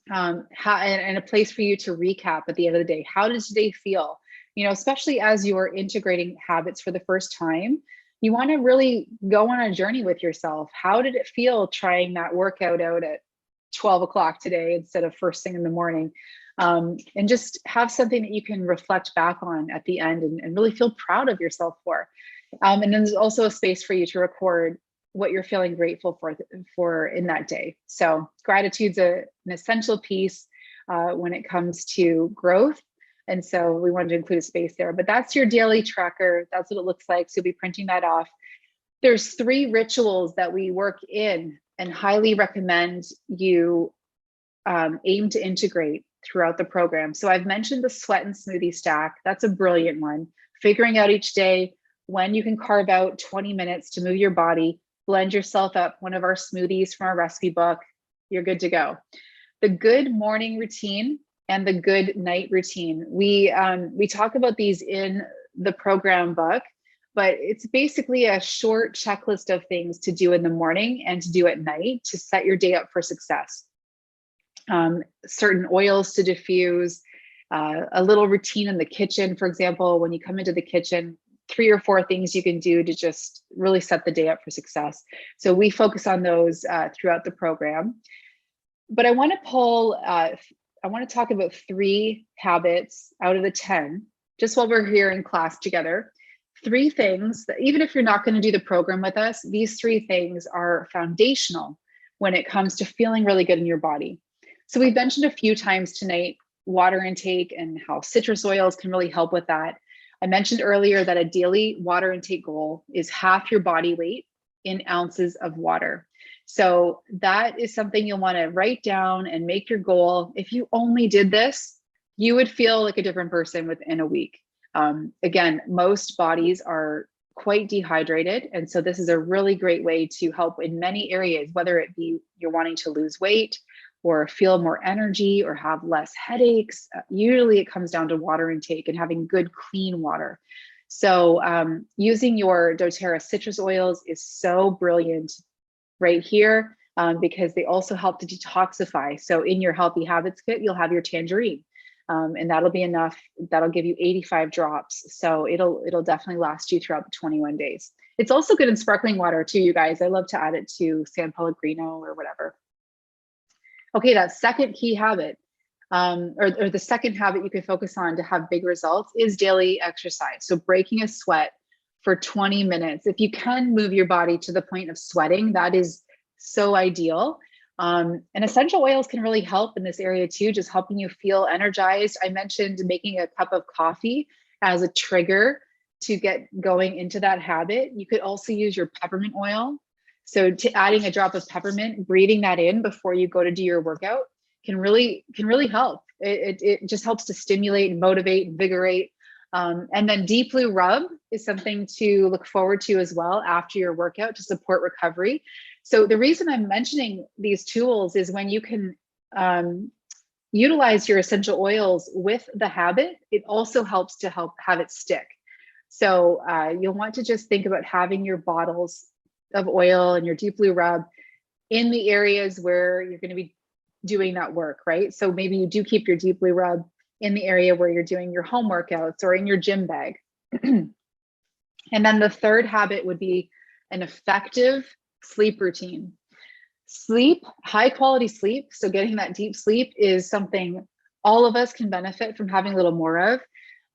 and a place for you to recap at the end of the day. How does today feel? Especially as you're integrating habits for the first time, you want to really go on a journey with yourself. How did it feel trying that workout out at 12 o'clock today instead of first thing in the morning? And just have something that you can reflect back on at the end and really feel proud of yourself for. And then there's also a space for you to record what you're feeling grateful for in that day. So gratitude's an essential piece when it comes to growth. And so we wanted to include a space there, but that's your daily tracker. That's what it looks like. So you'll be printing that off. There's 3 rituals that we work in and highly recommend you aim to integrate throughout the program. So I've mentioned the sweat and smoothie stack. That's a brilliant one. Figuring out each day when you can carve out 20 minutes to move your body, blend yourself up one of our smoothies from our recipe book, you're good to go. The good morning routine and the good night routine. We talk about these in the program book, but it's basically a short checklist of things to do in the morning and to do at night to set your day up for success. Certain oils to diffuse, a little routine in the kitchen. For example, when you come into the kitchen, 3 or 4 things you can do to just really set the day up for success. So we focus on those throughout the program. But I want to talk about 3 habits out of the 10, just while we're here in class together. 3 things that, even if you're not going to do the program with us, these 3 things are foundational when it comes to feeling really good in your body. So we've mentioned a few times tonight water intake and how citrus oils can really help with that. I mentioned earlier that a daily water intake goal is half your body weight in ounces of water. So that is something you'll want to write down and make your goal. If you only did this, you would feel like a different person within a week. Again, most bodies are quite dehydrated. And so this is a really great way to help in many areas, whether it be you're wanting to lose weight or feel more energy or have less headaches. Usually it comes down to water intake and having good, clean water. So using your doTerra citrus oils is so brilliant right here because they also help to detoxify. So in your healthy habits kit, you'll have your tangerine. And that'll be enough. That'll give you 85 drops. So it'll definitely last you throughout the 21 days. It's also good in sparkling water too, you guys. I love to add it to San Pellegrino or whatever. Okay, that second key habit, or the second habit you can focus on to have big results is daily exercise. So breaking a sweat for 20 minutes. If you can move your body to the point of sweating, that is so ideal. And essential oils can really help in this area too, just helping you feel energized. I mentioned making a cup of coffee as a trigger to get going into that habit. You could also use your peppermint oil. So adding a drop of peppermint, breathing that in before you go to do your workout can really help. It just helps to stimulate and motivate, invigorate. And then deep blue rub is something to look forward to as well after your workout to support recovery. So the reason I'm mentioning these tools is when you can utilize your essential oils with the habit, it also helps to have it stick. So you'll want to just think about having your bottles of oil and your deep blue rub in the areas where you're going to be doing that work, right? So maybe you do keep your deeply rub in the area where you're doing your home workouts or in your gym bag. And then the third habit would be an effective sleep routine. Sleep, high quality sleep, so getting that deep sleep is something all of us can benefit from having a little more of.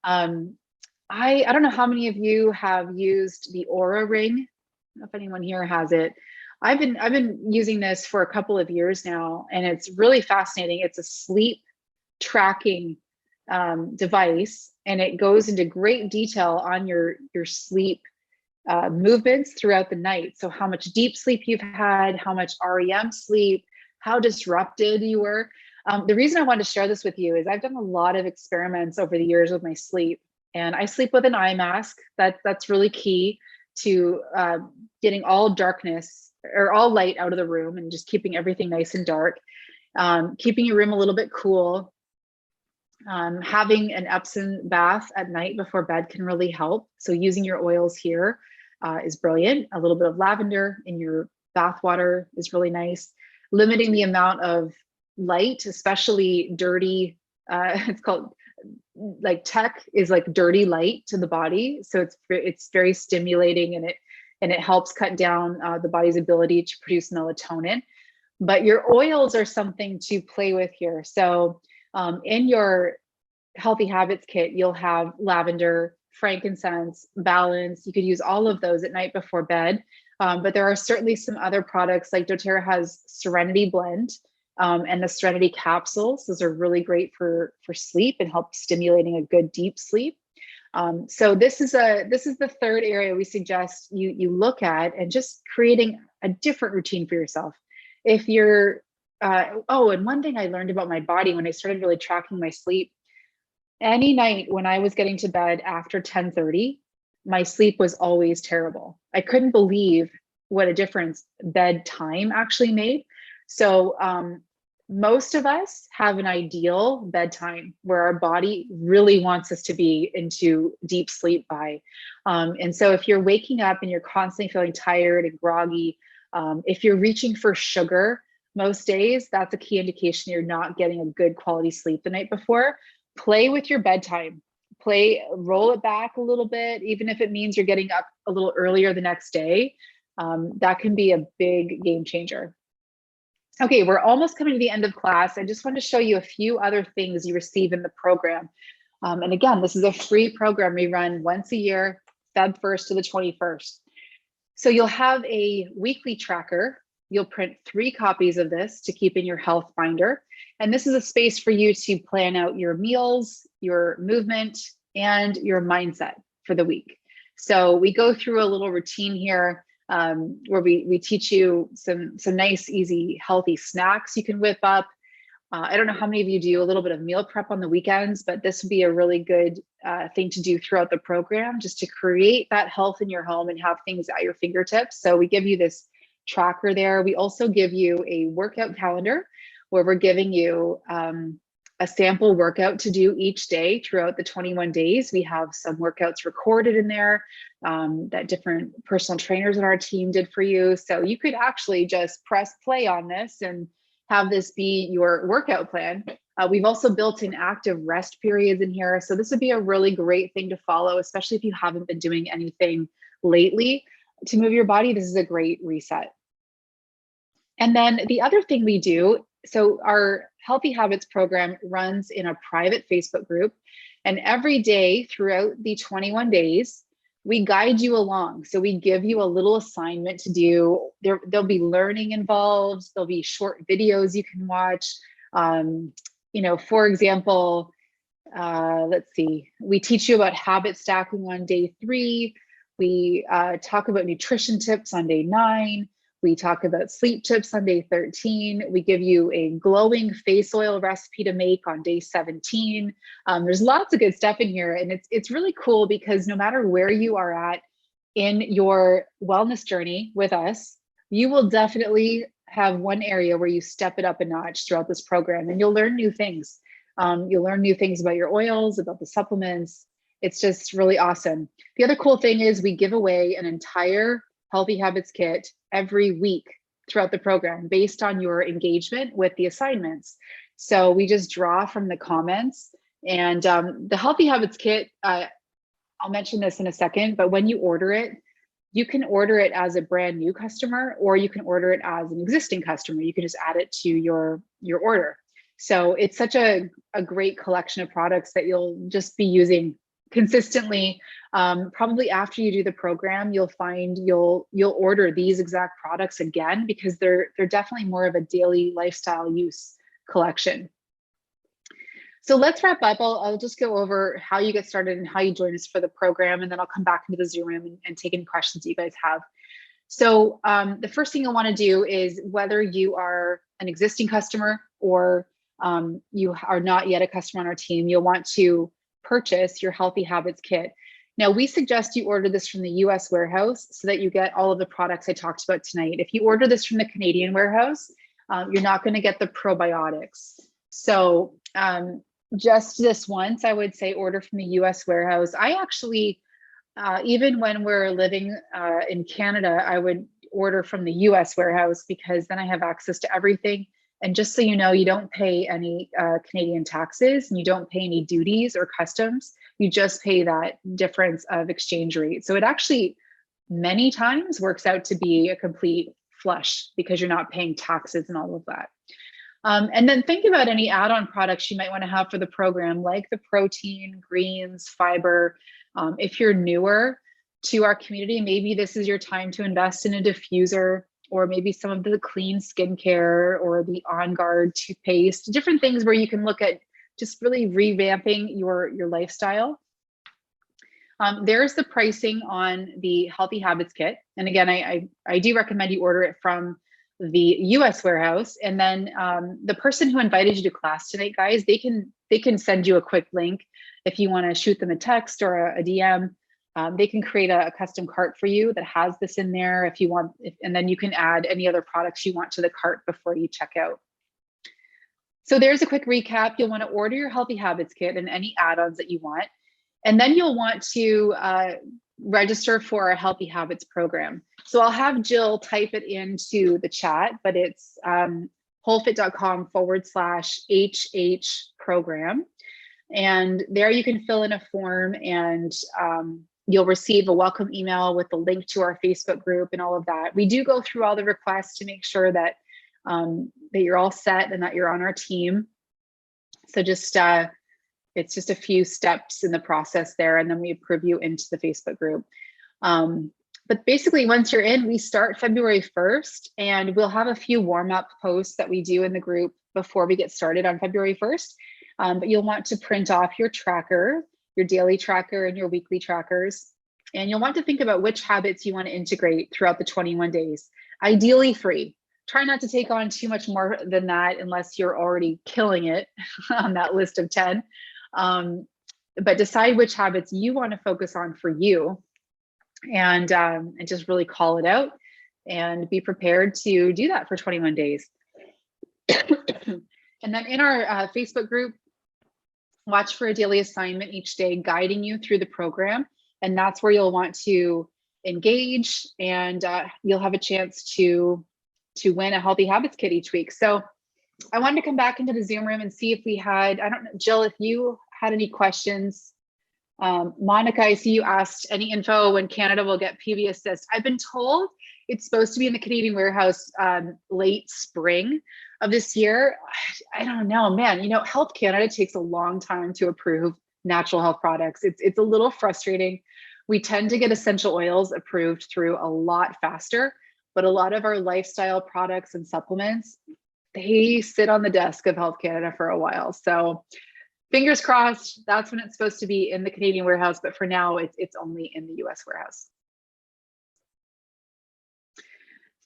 I don't know how many of you have used the Aura ring. I don't know if anyone here has it. I've been using this for a couple of years now, and it's really fascinating. It's a sleep tracking device, and it goes into great detail on your sleep movements throughout the night. So how much deep sleep you've had, how much REM sleep, how disrupted you were. The reason I wanted to share this with you is I've done a lot of experiments over the years with my sleep, and I sleep with an eye mask. That's really key to getting all darkness or all light out of the room and just keeping everything nice and dark, keeping your room a little bit cool. Having an Epsom bath at night before bed can really help. So using your oils here is brilliant. A little bit of lavender in your bath water is really nice. Limiting the amount of light, especially dirty, it's called like tech is like dirty light to the body. So it's very stimulating, and it helps cut down the body's ability to produce melatonin. But your oils are something to play with here. So in your Healthy Habits kit, you'll have lavender, frankincense, balance. You could use all of those at night before bed. But there are certainly some other products, like doTerra has Serenity Blend and the Serenity capsules. Those are really great for sleep and help stimulating a good deep sleep. So this is the third area we suggest you look at, and just creating a different routine for yourself. If you're and one thing I learned about my body when I started really tracking my sleep, any night when I was getting to bed after 10:30, my sleep was always terrible. I couldn't believe what a difference bedtime actually made. So most of us have an ideal bedtime where our body really wants us to be into deep sleep by. And so if you're waking up and you're constantly feeling tired and groggy, if you're reaching for sugar most days, that's a key indication you're not getting a good quality sleep the night before. Play with your bedtime. Roll it back a little bit, even if it means you're getting up a little earlier the next day. That can be a big game changer. Okay, we're almost coming to the end of class. I just want to show you a few other things you receive in the program. And again, this is a free program we run once a year, Feb 1st to the 21st. So you'll have a weekly tracker. You'll print 3 copies of this to keep in your health binder. And this is a space for you to plan out your meals, your movement, and your mindset for the week. So we go through a little routine here where we teach you some nice, easy, healthy snacks you can whip up. I don't know how many of you do a little bit of meal prep on the weekends, but this would be a really good thing to do throughout the program, just to create that health in your home and have things at your fingertips. So we give you this tracker there. We also give you a workout calendar where we're giving you a sample workout to do each day throughout the 21 days. We have some workouts recorded in there that different personal trainers in our team did for you. So you could actually just press play on this and have this be your workout plan. We've also built in active rest periods in here. So this would be a really great thing to follow, especially if you haven't been doing anything lately to move your body. This is a great reset. And then the other thing we do, so our Healthy Habits program runs in a private Facebook group, and every day throughout the 21 days, we guide you along. So we give you a little assignment to do. There'll be learning involved. There'll be short videos you can watch. For example, let's see, we teach you about habit stacking on day 3. We talk about nutrition tips on day 9. We talk about sleep tips on day 13. We give you a glowing face oil recipe to make on day 17. There's lots of good stuff in here, and it's really cool because no matter where you are at in your wellness journey with us, you will definitely have one area where you step it up a notch throughout this program, and you'll learn new things. You'll learn new things about your oils, about the supplements. It's just really awesome. The other cool thing is we give away an entire Healthy Habits kit every week throughout the program based on your engagement with the assignments. So we just draw from the comments. And the Healthy Habits Kit, I'll mention this in a second, but when you order it, you can order it as a brand new customer, or you can order it as an existing customer. You can just add it to your order. So it's such a great collection of products that you'll just be using consistently. Probably after you do the program, you'll find you'll order these exact products again, because they're definitely more of a daily lifestyle use collection. So let's wrap up. I'll just go over how you get started and how you join us for the program, and then I'll come back into the Zoom room and take any questions that you guys have. So the first thing you'll want to do is, whether you are an existing customer or you are not yet a customer on our team, you'll want to purchase your Healthy Habits Kit. Now, we suggest you order this from the US warehouse so that you get all of the products I talked about tonight. If you order this from the Canadian warehouse, you're not going to get the probiotics. So just this once, I would say order from the US warehouse. I actually, even when we're living in Canada, I would order from the US warehouse, because then I have access to everything. And just so you know, you don't pay any Canadian taxes, and you don't pay any duties or customs. You just pay that difference of exchange rate. So it actually many times works out to be a complete flush, because you're not paying taxes and all of that. And then think about any add-on products you might want to have for the program, like the protein, greens, fiber. If you're newer to our community, maybe this is your time to invest in a diffuser, or maybe some of the clean skincare, or the On Guard toothpaste, different things where you can look at just really revamping your lifestyle. There's the pricing on the Healthy Habits Kit. And again, I do recommend you order it from the US warehouse. And then the person who invited you to class tonight, guys, they can send you a quick link. If you want to shoot them a text or a DM, they can create a custom cart for you that has this in there if you want, and then you can add any other products you want to the cart before you check out. So there's a quick recap. You'll want to order your Healthy Habits Kit and any add-ons that you want. And then you'll want to register for our Healthy Habits program. So I'll have Jill type it into the chat, but it's wholefit.com/HH program. And there you can fill in a form, and you'll receive a welcome email with the link to our Facebook group and all of that. We do go through all the requests to make sure that that you're all set and that you're on our team. So just it's just a few steps in the process there, and then we approve you into the Facebook group. But basically, once you're in, we start February 1st, and we'll have a few warm-up posts that we do in the group before we get started on February 1st. But you'll want to print off your tracker, your daily tracker and your weekly trackers. And you'll want to think about which habits you want to integrate throughout the 21 days, ideally free. Try not to take on too much more than that unless you're already killing it on that list of 10. But decide which habits you want to focus on for you, and just really call it out and be prepared to do that for 21 days. And then in our Facebook group, watch for a daily assignment each day guiding you through the program. And that's where you'll want to engage, and you'll have a chance to win a Healthy Habits Kit each week. So I wanted to come back into the Zoom room and see if we had, I don't know, Jill, if you had any questions. Monica, I see you asked any info when Canada will get PB Assist. I've been told it's supposed to be in the Canadian warehouse late spring of this year. I don't know, man. You know, Health Canada takes a long time to approve natural health products. It's a little frustrating. We tend to get essential oils approved through a lot faster, but a lot of our lifestyle products and supplements, they sit on the desk of Health Canada for a while. So fingers crossed, that's when it's supposed to be in the Canadian warehouse, but for now, it's only in the US warehouse.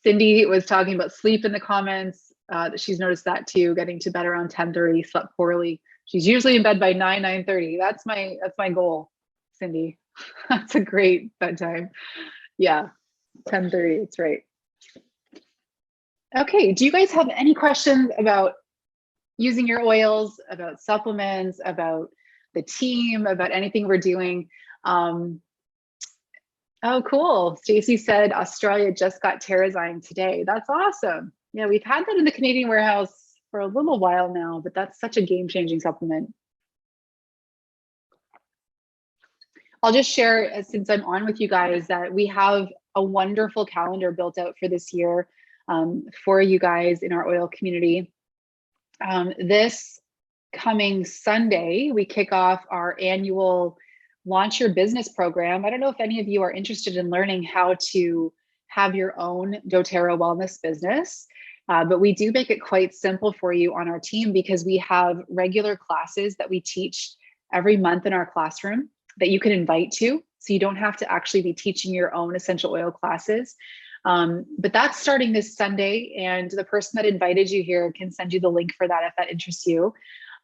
Cindy was talking about sleep in the comments, that she's noticed that too, getting to bed around 10:30, slept poorly. She's usually in bed by 9:30. That's my goal, Cindy. That's a great bedtime. Yeah, 10:30, it's right. Okay, do you guys have any questions about using your oils, about supplements, about the team, about anything we're doing? Oh, cool. Stacy said Australia just got Terrazyme today. That's awesome. Yeah, we've had that in the Canadian warehouse for a little while now, but that's such a game-changing supplement. I'll just share, since I'm on with you guys, that we have a wonderful calendar built out for this year for you guys in our oil community. This coming Sunday, we kick off our annual Launch Your Business program. I don't know if any of you are interested in learning how to have your own doTerra wellness business, but we do make it quite simple for you on our team because we have regular classes that we teach every month in our classroom that you can invite to. So you don't have to actually be teaching your own essential oil classes. But that's starting this Sunday, and the person that invited you here can send you the link for that if that interests you.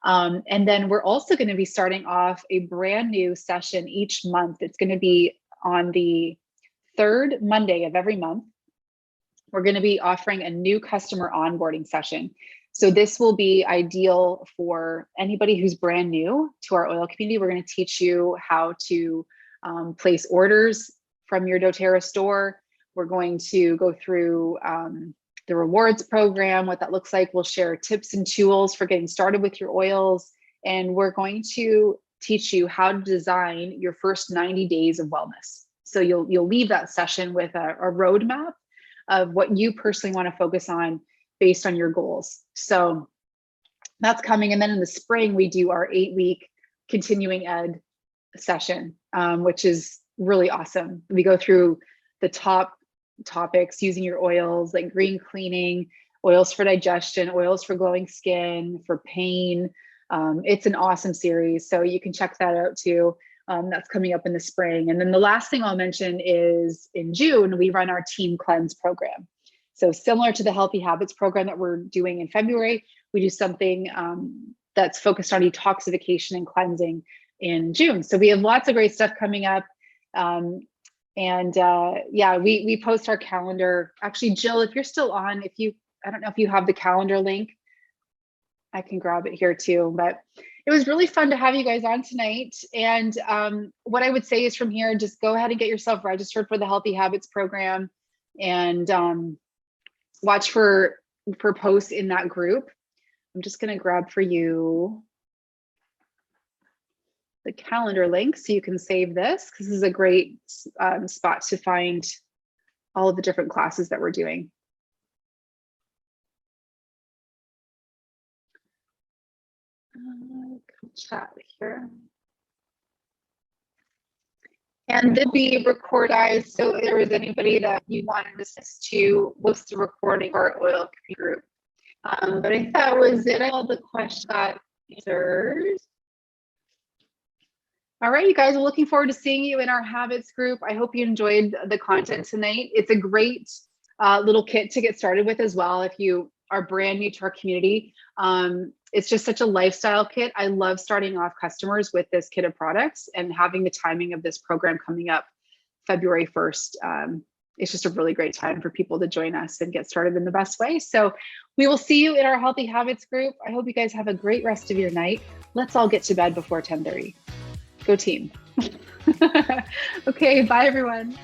And then we're also going to be starting off a brand new session each month. It's going to be on the third Monday of every month. We're going to be offering a new customer onboarding session. So this will be ideal for anybody who's brand new to our oil community. We're going to teach you how to place orders from your doTerra store. We're going to go through the rewards program, what that looks like. We'll share tips and tools for getting started with your oils. And we're going to teach you how to design your first 90 days of wellness. So you'll leave that session with a roadmap of what you personally want to focus on based on your goals. So that's coming. And then in the spring, we do our 8-week continuing ed session, which is really awesome. We go through the top topics using your oils, like green cleaning, oils for digestion, oils for glowing skin, for pain. It's an awesome series. So you can check that out too. That's coming up in the spring. And then the last thing I'll mention is in June, we run our Team Cleanse program. So similar to the Healthy Habits program that we're doing in February, we do something that's focused on detoxification and cleansing in June. So we have lots of great stuff coming up. Yeah, we post our calendar. Actually, Jill, if you're still on, I don't know if you have the calendar link, I can grab it here too, but it was really fun to have you guys on tonight. And what I would say is from here, just go ahead and get yourself registered for the Healthy Habits program and watch for posts in that group. I'm just going to grab for you the calendar link so you can save this, because this is a great spot to find all of the different classes that we're doing. Chat here. And they'd be recordized, so if there was anybody that you wanted to listen to, was the recording or oil group. But I think that was it. All the questions got answered. All right, you guys, we're looking forward to seeing you in our habits group. I hope you enjoyed the content tonight. It's a great little kit to get started with as well if you are brand new to our community. It's just such a lifestyle kit. I love starting off customers with this kit of products, and having the timing of this program coming up February 1st. It's just a really great time for people to join us and get started in the best way. So we will see you in our Healthy Habits group. I hope you guys have a great rest of your night. Let's all get to bed before 10:30. Go team. Okay, bye everyone.